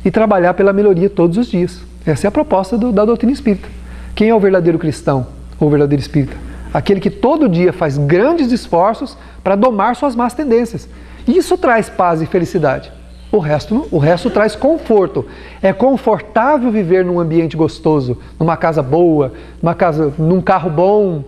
e trabalhar pela melhoria todos os dias. Essa é a proposta da doutrina espírita. Quem é o verdadeiro cristão ou o verdadeiro espírita? Aquele que todo dia faz grandes esforços para domar suas más tendências. Isso traz paz e felicidade. O resto traz conforto. É confortável viver num ambiente gostoso, numa casa boa, num carro bom,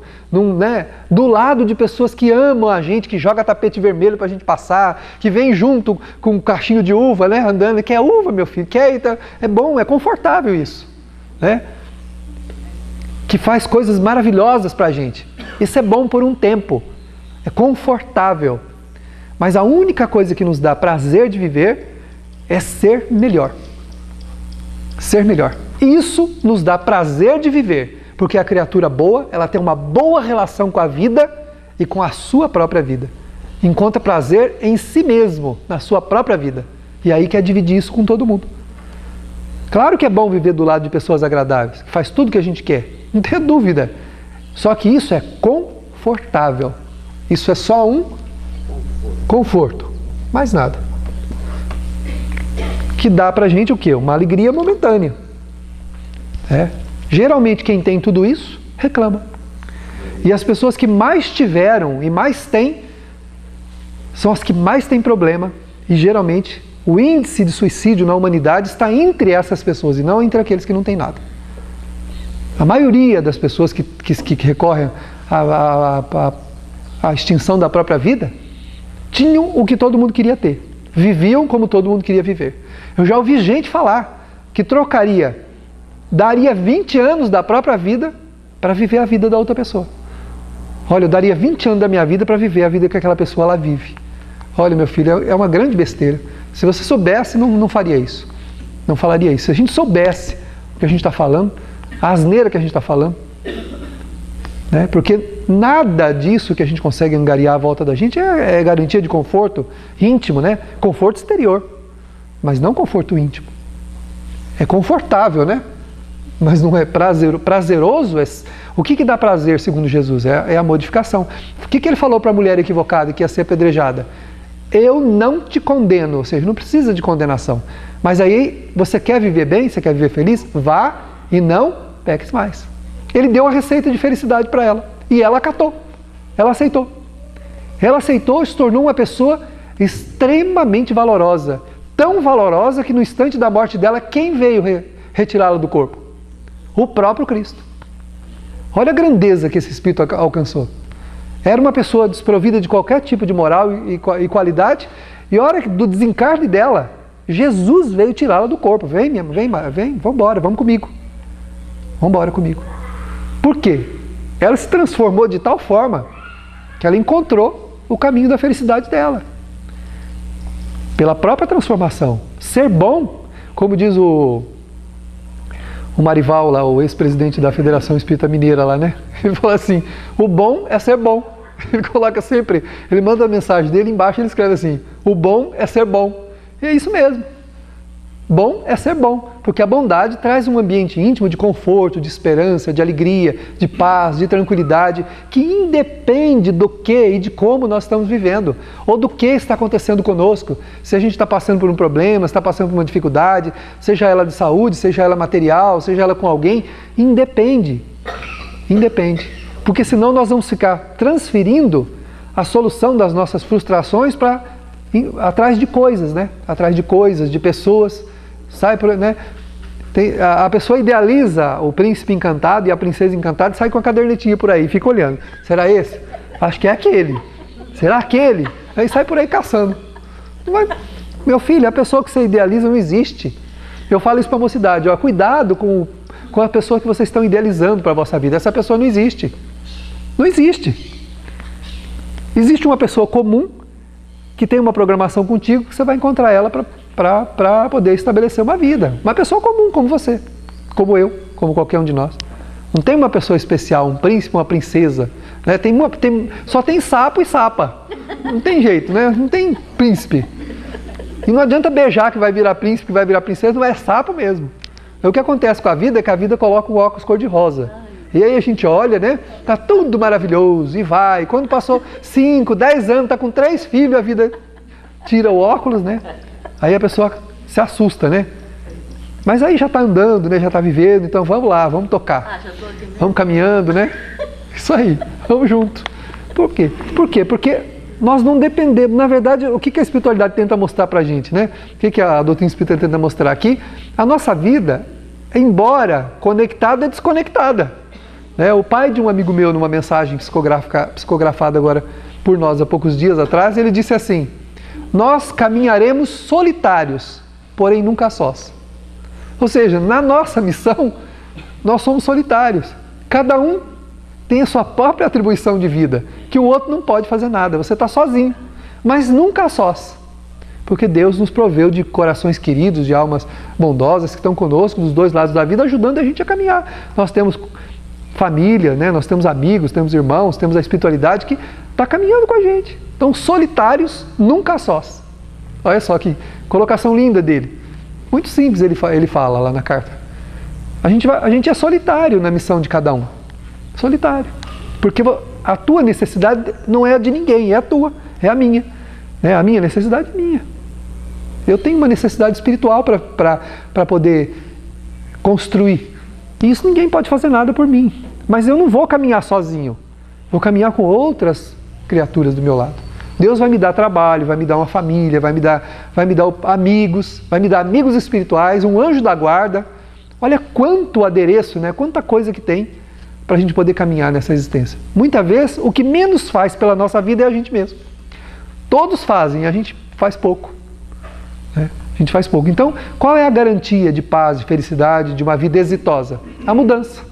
do lado de pessoas que amam a gente, que joga tapete vermelho para a gente passar, que vem junto com um cachinho de uva, né, andando, quer uva, meu filho, quer, é bom, é confortável isso, né? Que faz coisas maravilhosas para a gente. Isso é bom por um tempo, é confortável. Mas a única coisa que nos dá prazer de viver é ser melhor. Ser melhor. Isso nos dá prazer de viver, porque a criatura boa, ela tem uma boa relação com a vida e com a sua própria vida. Encontra prazer em si mesmo, na sua própria vida. E aí quer dividir isso com todo mundo. Claro que é bom viver do lado de pessoas agradáveis, que faz tudo o que a gente quer, não tenha dúvida. Só que isso é confortável. Isso é só um conforto, mais nada. Que dá pra gente o quê? Uma alegria momentânea. Geralmente quem tem tudo isso, reclama. E as pessoas que mais tiveram e mais têm, são as que mais têm problema. E geralmente o índice de suicídio na humanidade está entre essas pessoas e não entre aqueles que não têm nada. A maioria das pessoas que recorrem à extinção da própria vida, tinham o que todo mundo queria ter. Viviam como todo mundo queria viver. Eu já ouvi gente falar que daria 20 anos da própria vida para viver a vida da outra pessoa. Olha, eu daria 20 anos da minha vida para viver a vida que aquela pessoa ela vive. Olha, meu filho, é uma grande besteira. Se você soubesse, não faria isso. Não falaria isso. Se a gente soubesse o que a gente está falando, a asneira que a gente está falando, né? Porque nada disso que a gente consegue angariar à volta da gente é garantia de conforto íntimo, né? Conforto exterior, mas não conforto íntimo. É confortável, né? Mas não é prazeroso. O que dá prazer, segundo Jesus? É a modificação. O que ele falou para a mulher equivocada que ia ser apedrejada? Eu não te condeno, ou seja, não precisa de condenação. Mas aí, você quer viver bem, você quer viver feliz? Vá e não peques mais. Ele deu a receita de felicidade para ela. E ela acatou. Ela aceitou. Ela aceitou e se tornou uma pessoa extremamente valorosa. Tão valorosa que no instante da morte dela, quem veio retirá-la do corpo? O próprio Cristo. Olha a grandeza que esse espírito alcançou. Era uma pessoa desprovida de qualquer tipo de moral e qualidade. E a hora do desencarne dela, Jesus veio tirá-la do corpo. Vem, vem, vamos embora, vamos comigo. Vamos embora comigo. Por quê? Ela se transformou de tal forma que ela encontrou o caminho da felicidade dela. Pela própria transformação. Ser bom, como diz o Marival lá, o ex-presidente da Federação Espírita Mineira lá, né? Ele fala assim, o bom é ser bom. Ele coloca sempre, ele manda a mensagem dele, embaixo ele escreve assim, o bom é ser bom. E é isso mesmo. Bom é ser bom, porque a bondade traz um ambiente íntimo de conforto, de esperança, de alegria, de paz, de tranquilidade, que independe do que e de como nós estamos vivendo, ou do que está acontecendo conosco. Se a gente está passando por um problema, está passando por uma dificuldade, seja ela de saúde, seja ela material, seja ela com alguém, independe. Independe. Porque senão nós vamos ficar transferindo a solução das nossas frustrações atrás de coisas, né? Atrás de coisas, de pessoas. Né? A pessoa idealiza o príncipe encantado e a princesa encantada e sai com a cadernetinha por aí, fica olhando. Será esse? Acho que é aquele. Será aquele? Aí sai por aí caçando. Mas, meu filho, a pessoa que você idealiza não existe. Eu falo isso para a mocidade, ó, cuidado com a pessoa que vocês estão idealizando para a vossa vida. Essa pessoa não existe. Não existe. Existe uma pessoa comum que tem uma programação contigo que você vai encontrar ela para poder estabelecer uma vida. Uma pessoa comum como você, como eu, como qualquer um de nós. Não tem uma pessoa especial, um príncipe, uma princesa. Né? Só tem sapo e sapa. Não tem jeito, né? Não tem príncipe. E não adianta beijar que vai virar príncipe, que vai virar princesa, não é sapo mesmo. O que acontece com a vida é que a vida coloca o óculos cor-de-rosa. E aí a gente olha, né? Tá tudo maravilhoso e vai. Quando passou 5, 10 anos, tá com 3 filhos, a vida tira o óculos, né? Aí a pessoa se assusta, né? Mas aí já está andando, né? Já está vivendo, então vamos lá, vamos tocar. Vamos caminhando, né? Isso aí, vamos junto. Por quê? Porque nós não dependemos. Na verdade, o que a espiritualidade tenta mostrar para a gente, né? O que a doutrina espírita tenta mostrar aqui? A nossa vida, embora conectada, é desconectada. Né? O pai de um amigo meu, numa mensagem psicografada agora por nós há poucos dias atrás, ele disse assim: nós caminharemos solitários, porém nunca sós. Ou seja, na nossa missão, nós somos solitários. Cada um tem a sua própria atribuição de vida, que o outro não pode fazer nada. Você está sozinho, mas nunca sós. Porque Deus nos proveu de corações queridos, de almas bondosas que estão conosco dos dois lados da vida, ajudando a gente a caminhar. Nós temos família, né? Nós temos amigos, temos irmãos, temos a espiritualidade que está caminhando com a gente. Então, solitários, nunca sós. Olha só que colocação linda dele. Muito simples ele fala lá na carta. A gente é solitário na missão de cada um. Solitário. Porque a tua necessidade não é a de ninguém, é a tua, é a minha. A minha necessidade é minha. Eu tenho uma necessidade espiritual para poder construir. E isso ninguém pode fazer nada por mim. Mas eu não vou caminhar sozinho. Vou caminhar com outras criaturas do meu lado. Deus vai me dar trabalho, vai me dar uma família, vai me dar amigos, vai me dar amigos espirituais, um anjo da guarda. Olha quanto adereço, né? Quanta coisa que tem para a gente poder caminhar nessa existência. Muitas vezes, o que menos faz pela nossa vida é a gente mesmo. Todos fazem, a gente faz pouco. Né? A gente faz pouco. Então, qual é a garantia de paz, de felicidade, de uma vida exitosa? A mudança.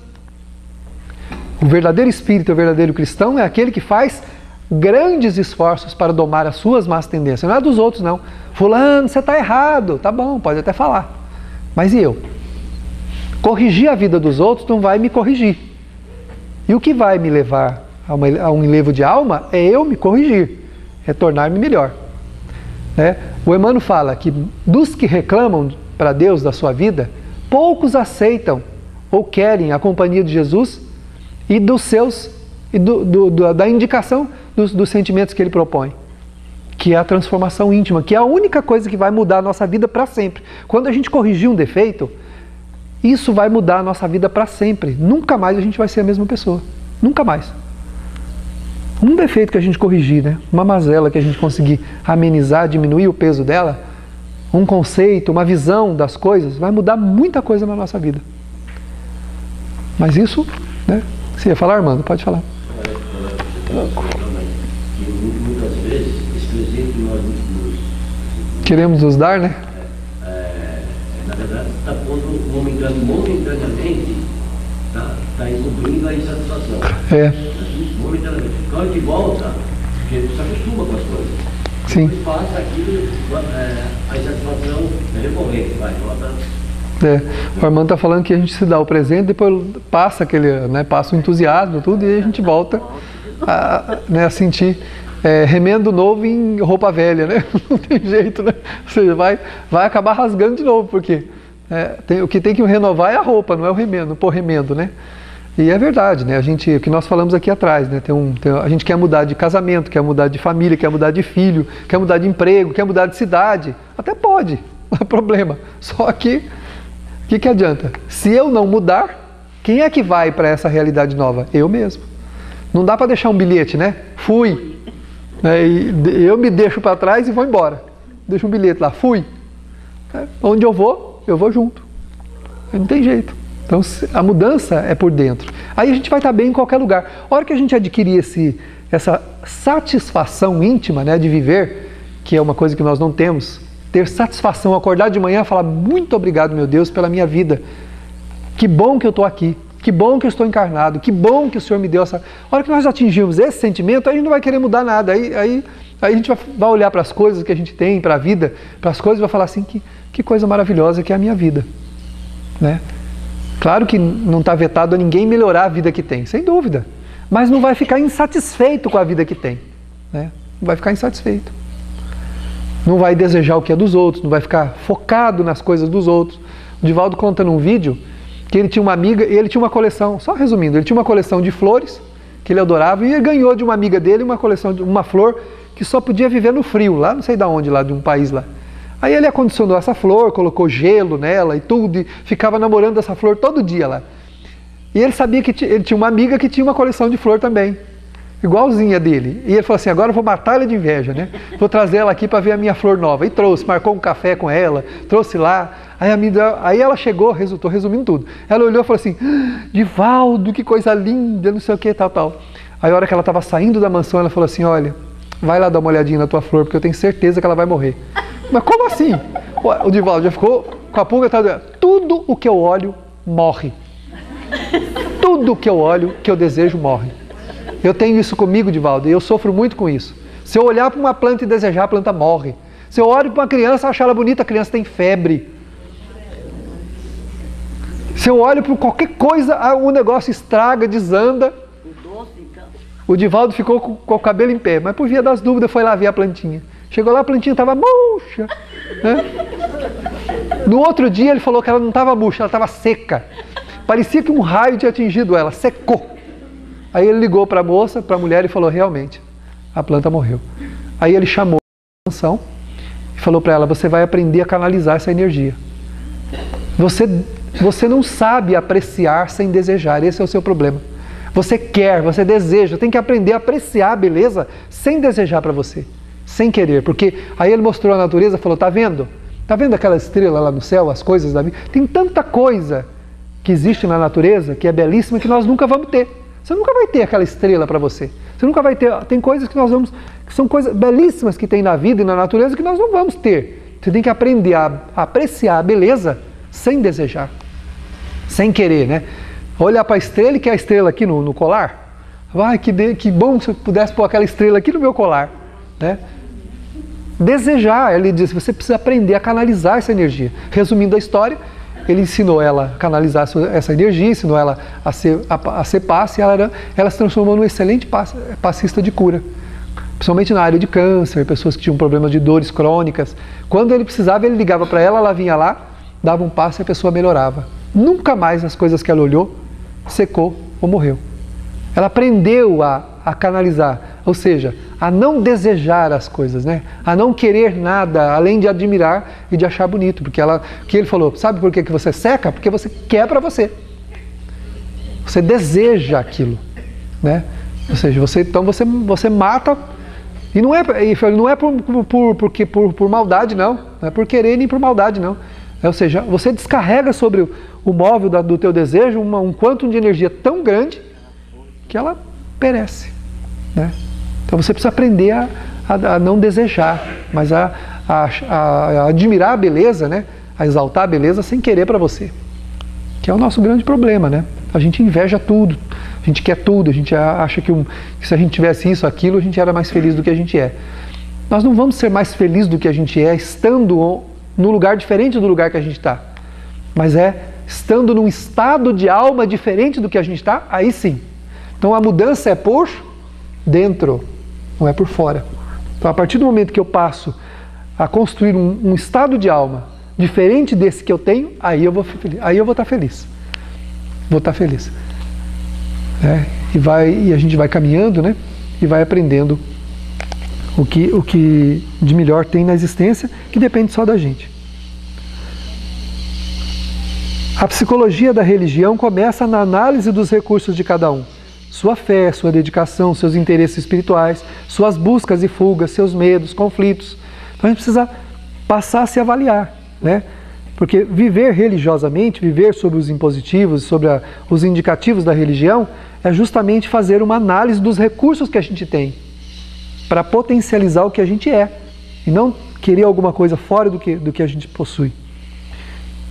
O verdadeiro espírito, o verdadeiro cristão é aquele que faz grandes esforços para domar as suas más tendências. Não é dos outros, não. Fulano, você está errado. Tá bom, pode até falar. Mas e eu? Corrigir a vida dos outros não vai me corrigir. E o que vai me levar a um enlevo de alma é eu me corrigir, é tornar-me melhor. Né? O Emmanuel fala que dos que reclamam para Deus da sua vida, poucos aceitam ou querem a companhia de Jesus e dos seus e da indicação dos sentimentos que ele propõe, que é a transformação íntima, que é a única coisa que vai mudar a nossa vida para sempre. Quando a gente corrigir um defeito, isso vai mudar a nossa vida para sempre. Nunca mais a gente vai ser a mesma pessoa. Nunca mais. Um defeito que a gente corrigir, né? Uma mazela que a gente conseguir amenizar, diminuir o peso dela, um conceito, uma visão das coisas, vai mudar muita coisa na nossa vida. Mas isso, né? Você ia falar, Armando? Pode falar. Muitas vezes, esse presente que nós queremos nos dar, né? Na verdade, está pondo momentaneamente, está encobrindo a insatisfação. Momentaneamente. Quando a gente volta, porque você se acostuma com as coisas. Sim. Depois passa aquilo, a insatisfação é recorrente, volta. O Armando está falando que a gente se dá o presente, depois passa aquele, né, passa o entusiasmo, tudo, e a gente volta a sentir remendo novo em roupa velha, né? Não tem jeito, né? Ou seja, vai acabar rasgando de novo, porque o que tem que renovar é a roupa, não é o remendo, pôr remendo, né? E é verdade, né? O que nós falamos aqui atrás, né? A gente quer mudar de casamento, quer mudar de família, quer mudar de filho, quer mudar de emprego, quer mudar de cidade. Até pode, não é problema. Só que, o que adianta? Se eu não mudar, quem é que vai para essa realidade nova? Eu mesmo. Não dá para deixar um bilhete, né? Fui. E eu me deixo para trás e vou embora. Deixo um bilhete lá, fui. Onde eu vou junto. Não tem jeito. Então a mudança é por dentro. Aí a gente vai estar bem em qualquer lugar. A hora que a gente adquirir essa satisfação íntima, né, de viver, que é uma coisa que nós não temos, ter satisfação, acordar de manhã e falar: muito obrigado, meu Deus, pela minha vida. Que bom que eu estou aqui. Que bom que eu estou encarnado, que bom que o Senhor me deu essa... A hora que nós atingirmos esse sentimento, a gente não vai querer mudar nada. Aí a gente vai olhar para as coisas que a gente tem, para a vida, para as coisas e vai falar assim, que coisa maravilhosa que é a minha vida. Né? Claro que não está vetado a ninguém melhorar a vida que tem, sem dúvida. Mas não vai ficar insatisfeito com a vida que tem. Né? Não vai ficar insatisfeito. Não vai desejar o que é dos outros, não vai ficar focado nas coisas dos outros. O Divaldo conta num vídeo que ele tinha uma amiga, e ele tinha uma coleção, só resumindo, ele tinha uma coleção de flores, que ele adorava, e ele ganhou de uma amiga dele uma coleção de uma flor que só podia viver no frio, lá não sei de onde, lá de um país lá. Aí ele acondicionou essa flor, colocou gelo nela e tudo, e ficava namorando essa flor todo dia lá. E ele sabia que ele tinha uma amiga que tinha uma coleção de flor também, igualzinha dele. E ele falou assim, agora eu vou matar ela de inveja, né? Vou trazer ela aqui para ver a minha flor nova. E trouxe, marcou um café com ela, trouxe lá. Aí ela chegou, estou resumindo tudo. Ela olhou e falou assim, Divaldo, que coisa linda, não sei o que, tal. Aí a hora que ela estava saindo da mansão, ela falou assim, olha, vai lá dar uma olhadinha na tua flor, porque eu tenho certeza que ela vai morrer. Mas como assim? O Divaldo já ficou com a pulga atrás. Tudo o que eu olho, morre. Tudo o que eu olho, que eu desejo, morre. Eu tenho isso comigo, Divaldo, e eu sofro muito com isso. Se eu olhar para uma planta e desejar, a planta morre. Se eu olho para uma criança e achar ela bonita, a criança tem febre. Se eu olho para qualquer coisa, o negócio estraga, desanda. O Divaldo ficou com o cabelo em pé, mas por via das dúvidas foi lá ver a plantinha. Chegou lá, a plantinha estava murcha. Né? No outro dia ele falou que ela não estava murcha, ela estava seca. Parecia que um raio tinha atingido ela, secou. Aí ele ligou para a moça, para a mulher e falou, realmente, a planta morreu. Aí ele chamou a atenção e falou para ela, você vai aprender a canalizar essa energia. Você não sabe apreciar sem desejar, esse é o seu problema. Você quer, você deseja, tem que aprender a apreciar a beleza sem desejar para você, sem querer. Porque aí ele mostrou a natureza e falou, tá vendo? Tá vendo aquela estrela lá no céu, as coisas da vida? Tem tanta coisa que existe na natureza, que é belíssima, que nós nunca vamos ter. Você nunca vai ter aquela estrela para você. Você nunca vai ter. Tem coisas que nós vamos, que são coisas belíssimas que tem na vida e na natureza que nós não vamos ter. Você tem que aprender a apreciar a beleza sem desejar, sem querer, né? Olhar para a estrela e que é a estrela aqui no colar. Ai, que bom se eu pudesse pôr aquela estrela aqui no meu colar, né? Desejar, ele diz, você precisa aprender a canalizar essa energia. Resumindo a história, ele ensinou ela a canalizar essa energia, ensinou ela a ser passe, e ela se transformou num excelente passista de cura. Principalmente na área de câncer, pessoas que tinham problemas de dores crônicas. Quando ele precisava, ele ligava para ela vinha lá, dava um passe e a pessoa melhorava. Nunca mais as coisas que ela olhou, secou ou morreu. Ela aprendeu a canalizar, ou seja, a não desejar as coisas, né? A não querer nada, além de admirar e de achar bonito. Porque que ele falou, sabe por que você seca? Porque você quer para você. Você deseja aquilo, né? Ou seja, você mata, e não é por maldade, não. Não é por querer nem por maldade, não. Ou seja, você descarrega sobre o móvel do teu desejo um quantum de energia tão grande que ela perece, né? Então você precisa aprender a não desejar, mas a admirar a beleza, né? A exaltar a beleza sem querer para você. Que é o nosso grande problema, né? A gente inveja tudo, a gente quer tudo, a gente acha que se a gente tivesse isso, aquilo, a gente era mais feliz do que a gente é. Nós não vamos ser mais felizes do que a gente é estando num lugar diferente do lugar que a gente está. Mas estando num estado de alma diferente do que a gente está, aí sim. Então a mudança é por dentro, não é por fora. Então a partir do momento que eu passo a construir um estado de alma diferente desse que eu tenho, aí eu vou estar feliz. Vou estar feliz. E a gente vai caminhando, né? E vai aprendendo o que de melhor tem na existência, que depende só da gente. A psicologia da religião começa na análise dos recursos de cada um. Sua fé, sua dedicação, seus interesses espirituais, suas buscas e fugas, seus medos, conflitos. Então a gente precisa passar a se avaliar, né? Porque viver religiosamente, viver sobre os impositivos, sobre os indicativos da religião, é justamente fazer uma análise dos recursos que a gente tem para potencializar o que a gente é e não querer alguma coisa fora do que a gente possui.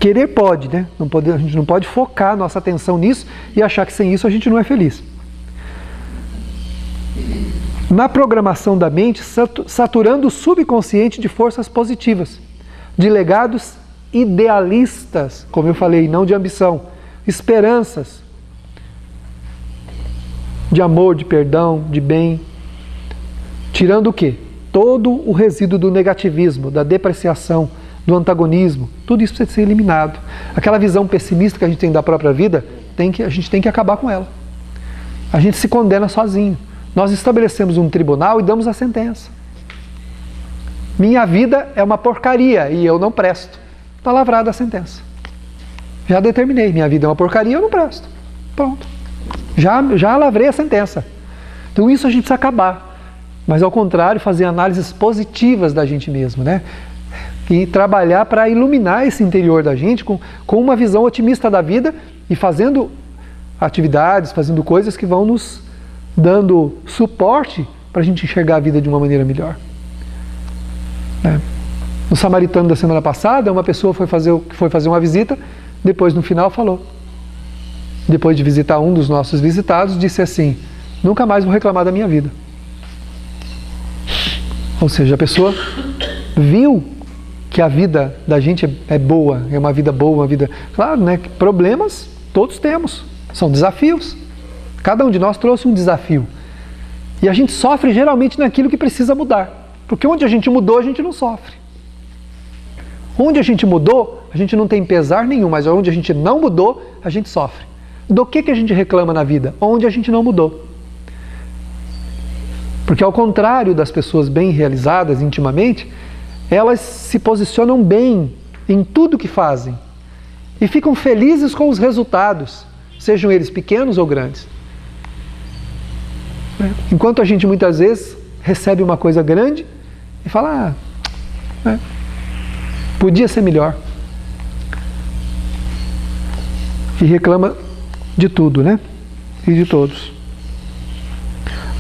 Querer pode, né? A gente não pode focar nossa atenção nisso e achar que sem isso a gente não é feliz. Na programação da mente, saturando o subconsciente de forças positivas, de legados idealistas, como eu falei, não de ambição, esperanças, de amor, de perdão, de bem, tirando o quê? Todo o resíduo do negativismo, da depreciação, do antagonismo, tudo isso precisa ser eliminado. Aquela visão pessimista que a gente tem da própria vida, a gente tem que acabar com ela. A gente se condena sozinho. Nós estabelecemos um tribunal e damos a sentença. Minha vida é uma porcaria e eu não presto. Está lavrada a sentença. Já determinei, minha vida é uma porcaria e eu não presto. Pronto. Já lavrei a sentença. Então isso a gente precisa acabar. Mas ao contrário, fazer análises positivas da gente mesmo, né? E trabalhar para iluminar esse interior da gente com uma visão otimista da vida e fazendo atividades, fazendo coisas que vão nos dando suporte para a gente enxergar a vida de uma maneira melhor. No Samaritano da semana passada, uma pessoa foi fazer uma visita, depois no final falou, depois de visitar um dos nossos visitados, disse assim: nunca mais vou reclamar da minha vida. Ou seja, a pessoa viu que a vida da gente é boa, é uma vida boa, uma vida... Claro, né? Problemas todos temos, são desafios. Cada um de nós trouxe um desafio. E a gente sofre geralmente naquilo que precisa mudar. Porque onde a gente mudou, a gente não sofre. Onde a gente mudou, a gente não tem pesar nenhum, mas onde a gente não mudou, a gente sofre. Do que a gente reclama na vida? Onde a gente não mudou. Porque ao contrário das pessoas bem realizadas intimamente, elas se posicionam bem em tudo que fazem e ficam felizes com os resultados, sejam eles pequenos ou grandes. Enquanto a gente muitas vezes recebe uma coisa grande e fala, podia ser melhor. E reclama de tudo, né? E de todos.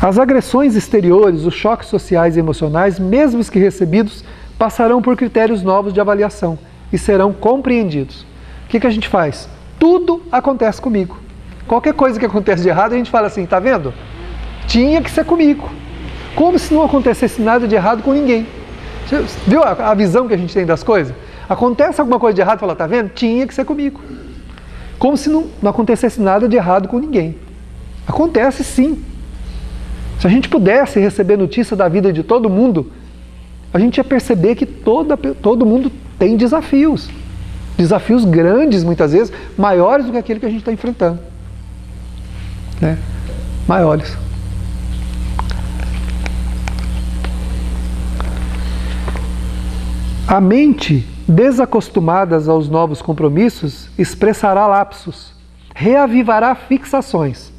As agressões exteriores, os choques sociais e emocionais, mesmo os que recebidos, passarão por critérios novos de avaliação e serão compreendidos. O que a gente faz? Tudo acontece comigo. Qualquer coisa que acontece de errado, a gente fala assim, tá vendo? Tinha que ser comigo. Como se não acontecesse nada de errado com ninguém. Você viu a visão que a gente tem das coisas? Acontece alguma coisa de errado, fala, tá vendo? Tinha que ser comigo. Como se não acontecesse nada de errado com ninguém. Acontece sim. Se a gente pudesse receber notícia da vida de todo mundo, a gente ia perceber que todo mundo tem desafios. Desafios grandes, muitas vezes, maiores do que aquele que a gente está enfrentando. Né? Maiores. A mente, desacostumada aos novos compromissos, expressará lapsos, reavivará fixações.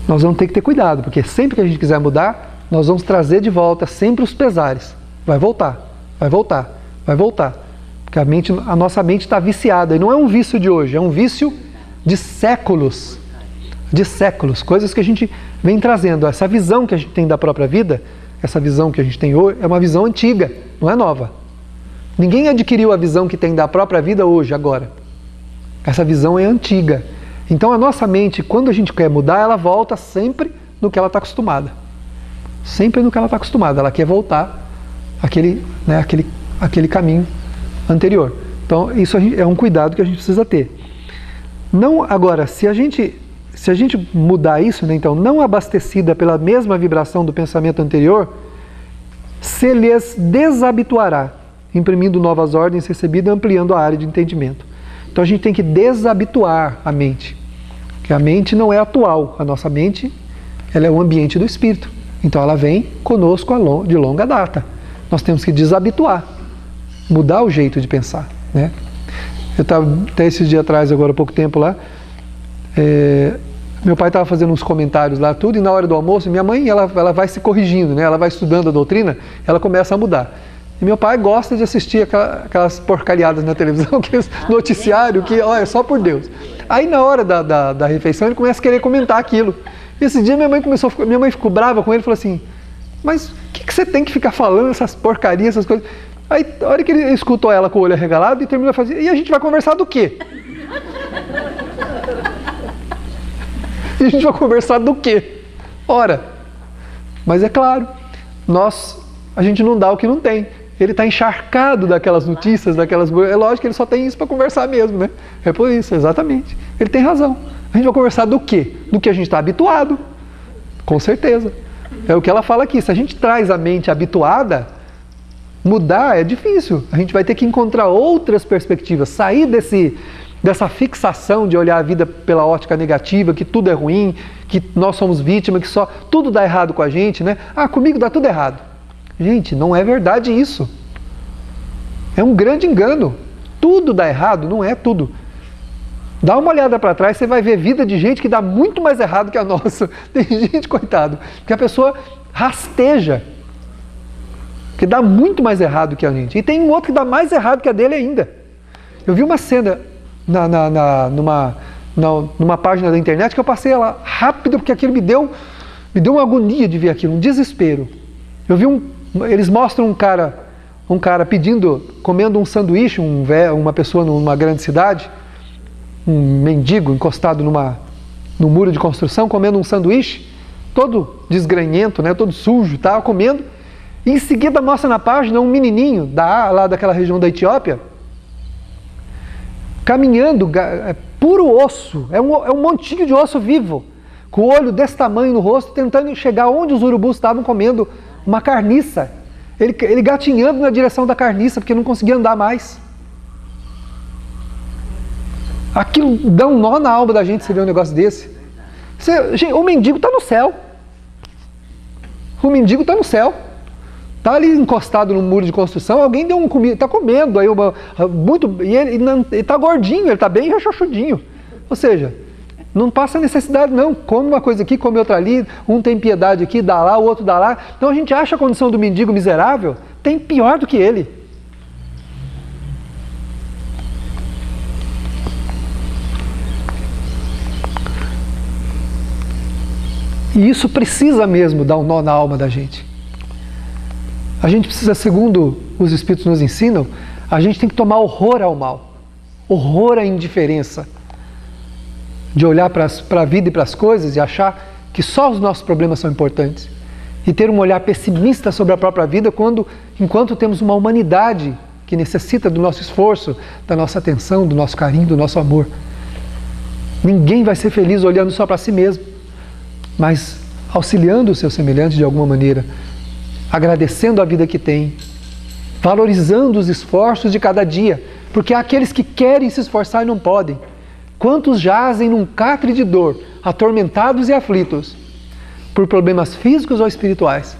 Nós vamos ter que ter cuidado, porque sempre que a gente quiser mudar, nós vamos trazer de volta sempre os pesares. Vai voltar, vai voltar, vai voltar. Porque a nossa mente está viciada, e não é um vício de hoje, é um vício de séculos. De séculos, coisas que a gente vem trazendo. Essa visão que a gente tem da própria vida, essa visão que a gente tem hoje, é uma visão antiga, não é nova. Ninguém adquiriu a visão que tem da própria vida hoje, agora. Essa visão é antiga. Então a nossa mente, quando a gente quer mudar, ela volta sempre no que ela está acostumada. Sempre no que ela está acostumada. Ela quer voltar àquele caminho anterior. Então isso é um cuidado que a gente precisa ter. Não, agora, se a gente mudar isso, né, então, não abastecida pela mesma vibração do pensamento anterior, se lhes desabituará, imprimindo novas ordens recebidas, ampliando a área de entendimento. Então a gente tem que desabituar a mente, porque a mente não é atual, a nossa mente ela é o ambiente do espírito, então ela vem conosco de longa data. Nós temos que desabituar, mudar o jeito de pensar, né? Eu estava até esses dias atrás, agora há pouco tempo lá, meu pai estava fazendo uns comentários lá, tudo, e na hora do almoço, minha mãe ela vai se corrigindo, né? Ela vai estudando a doutrina, ela começa a mudar. E meu pai gosta de assistir aquelas porcariadas na televisão, aqueles noticiário que, olha, só por Deus. Aí na hora da refeição ele começa a querer comentar aquilo. E esse dia minha mãe ficou brava com ele e falou assim, mas o que você tem que ficar falando essas porcarias, essas coisas? Aí, a hora que ele escutou ela com o olho arregalado, e terminou a fazer, e a gente vai conversar do quê? E a gente vai conversar do quê? Ora, mas é claro, a gente não dá o que não tem. Ele está encharcado daquelas notícias, é lógico que ele só tem isso para conversar mesmo, né? É por isso, exatamente. Ele tem razão. A gente vai conversar do quê? Do que a gente está habituado. Com certeza. É o que ela fala aqui. Se a gente traz a mente habituada, mudar é difícil. A gente vai ter que encontrar outras perspectivas, sair dessa fixação de olhar a vida pela ótica negativa, que tudo é ruim, que nós somos vítimas, que só tudo dá errado com a gente, né? Ah, comigo dá tudo errado. Gente, não é verdade isso. É um grande engano. Tudo dá errado, não é tudo. Dá uma olhada para trás, você vai ver vida de gente que dá muito mais errado que a nossa. Tem gente, coitado, que a pessoa rasteja, que dá muito mais errado que a gente. E tem um outro que dá mais errado que a dele ainda. Eu vi uma cena numa página da internet que eu passei ela rápido, porque aquilo me deu uma agonia de ver aquilo, um desespero. Eu vi eles mostram um cara comendo um sanduíche, uma pessoa numa grande cidade, um mendigo encostado num muro de construção, comendo um sanduíche, todo desgranhento, né, todo sujo, estava comendo. E em seguida mostra na página um menininho lá daquela região da Etiópia, caminhando, puro osso, é um montinho de osso vivo, com o olho desse tamanho no rosto, tentando chegar onde os urubus estavam comendo uma carniça. Ele gatinhando na direção da carniça, porque não conseguia andar mais. Aquilo dá um nó na alma da gente, você vê um negócio desse. O mendigo está no céu. O mendigo está no céu. Está ali encostado no muro de construção, alguém deu está comendo, aí e ele está gordinho, ele está bem rechochudinho. Ou seja, não passa necessidade não, come uma coisa aqui, come outra ali, um tem piedade aqui, dá lá, o outro dá lá. Então a gente acha a condição do mendigo miserável, tem pior do que ele. E isso precisa mesmo dar um nó na alma da gente. A gente precisa, segundo os Espíritos nos ensinam, a gente tem que tomar horror ao mal, horror à indiferença, de olhar para a vida e para as coisas e achar que só os nossos problemas são importantes, e ter um olhar pessimista sobre a própria vida enquanto temos uma humanidade que necessita do nosso esforço, da nossa atenção, do nosso carinho, do nosso amor. Ninguém vai ser feliz olhando só para si mesmo, mas auxiliando o seu semelhante de alguma maneira, agradecendo a vida que tem, valorizando os esforços de cada dia, porque há aqueles que querem se esforçar e não podem. Quantos jazem num catre de dor, atormentados e aflitos, por problemas físicos ou espirituais,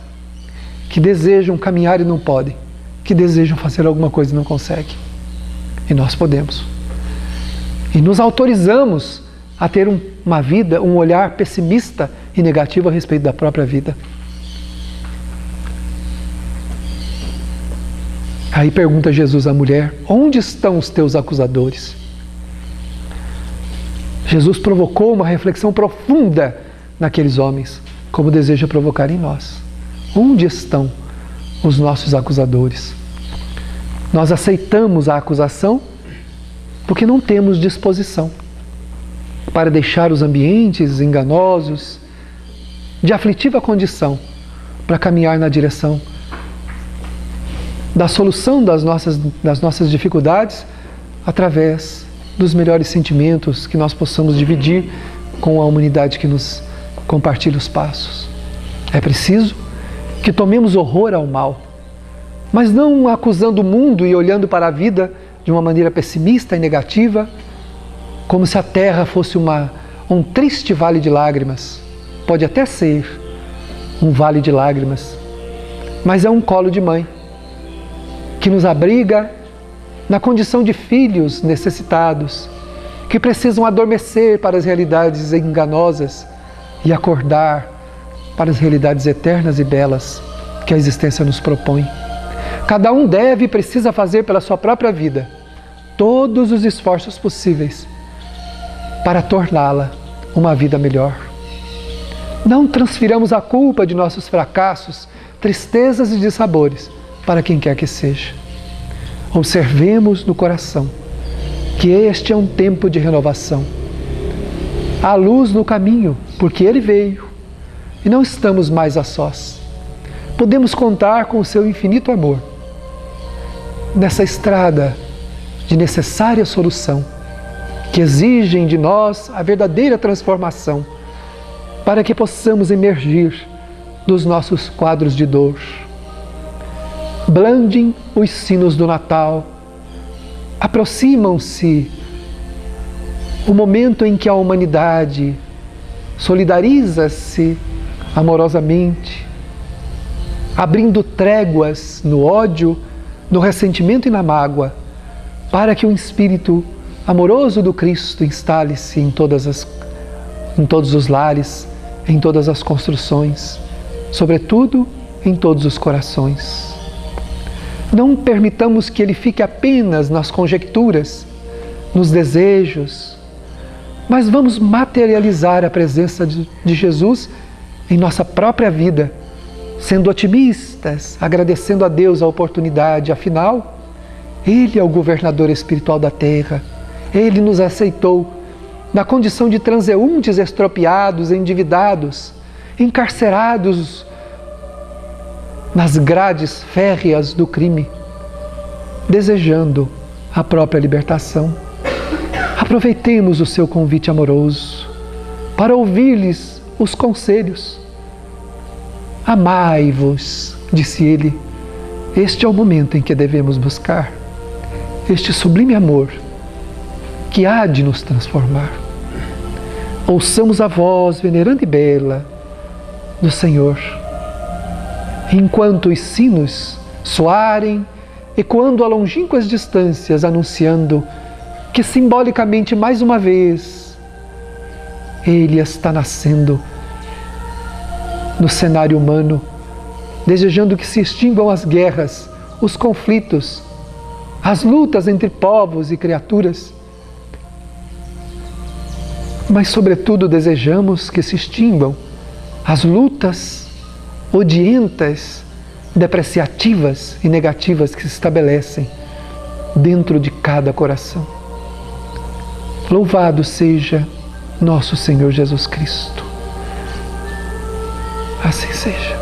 que desejam caminhar e não podem, que desejam fazer alguma coisa e não conseguem. E nós podemos. E nos autorizamos a ter uma vida, um olhar pessimista e negativo a respeito da própria vida. Aí pergunta Jesus à mulher: onde estão os teus acusadores? Jesus provocou uma reflexão profunda naqueles homens, como deseja provocar em nós. Onde estão os nossos acusadores? Nós aceitamos a acusação porque não temos disposição para deixar os ambientes enganosos, de aflitiva condição, para caminhar na direção da solução das nossas dificuldades através dos melhores sentimentos que nós possamos dividir com a humanidade que nos compartilha os passos. É preciso que tomemos horror ao mal, mas não acusando o mundo e olhando para a vida de uma maneira pessimista e negativa, como se a terra fosse um triste vale de lágrimas. Pode até ser um vale de lágrimas, mas é um colo de mãe que nos abriga na condição de filhos necessitados, que precisam adormecer para as realidades enganosas e acordar para as realidades eternas e belas que a existência nos propõe. Cada um deve e precisa fazer pela sua própria vida todos os esforços possíveis para torná-la uma vida melhor. Não transfiramos a culpa de nossos fracassos, tristezas e dissabores para quem quer que seja. Observemos no coração que este é um tempo de renovação. Há luz no caminho, porque Ele veio, e não estamos mais a sós. Podemos contar com o seu infinito amor nessa estrada de necessária solução, que exigem de nós a verdadeira transformação, para que possamos emergir dos nossos quadros de dor. Blandem os sinos do Natal. Aproximam-se o momento em que a humanidade solidariza-se amorosamente, abrindo tréguas no ódio, no ressentimento e na mágoa, para que o Espírito amoroso do Cristo instale-se em todos os lares, em todas as construções, sobretudo em todos os corações. Não permitamos que Ele fique apenas nas conjecturas, nos desejos, mas vamos materializar a presença de Jesus em nossa própria vida, sendo otimistas, agradecendo a Deus a oportunidade. Afinal, Ele é o governador espiritual da terra. Ele nos aceitou na condição de transeuntes estropiados, endividados, encarcerados nas grades férreas do crime, desejando a própria libertação. Aproveitemos o seu convite amoroso para ouvir-lhes os conselhos. Amai-vos, disse Ele. Este é o momento em que devemos buscar este sublime amor que há de nos transformar. Ouçamos a voz veneranda e bela do Senhor, enquanto os sinos soarem, ecoando a longínquas distâncias, anunciando que simbolicamente, mais uma vez, Ele está nascendo no cenário humano, desejando que se extinguam as guerras, os conflitos, as lutas entre povos e criaturas. Mas, sobretudo, desejamos que se extinguam as lutas odientas, depreciativas e negativas que se estabelecem dentro de cada coração. Louvado seja nosso Senhor Jesus Cristo. Assim seja.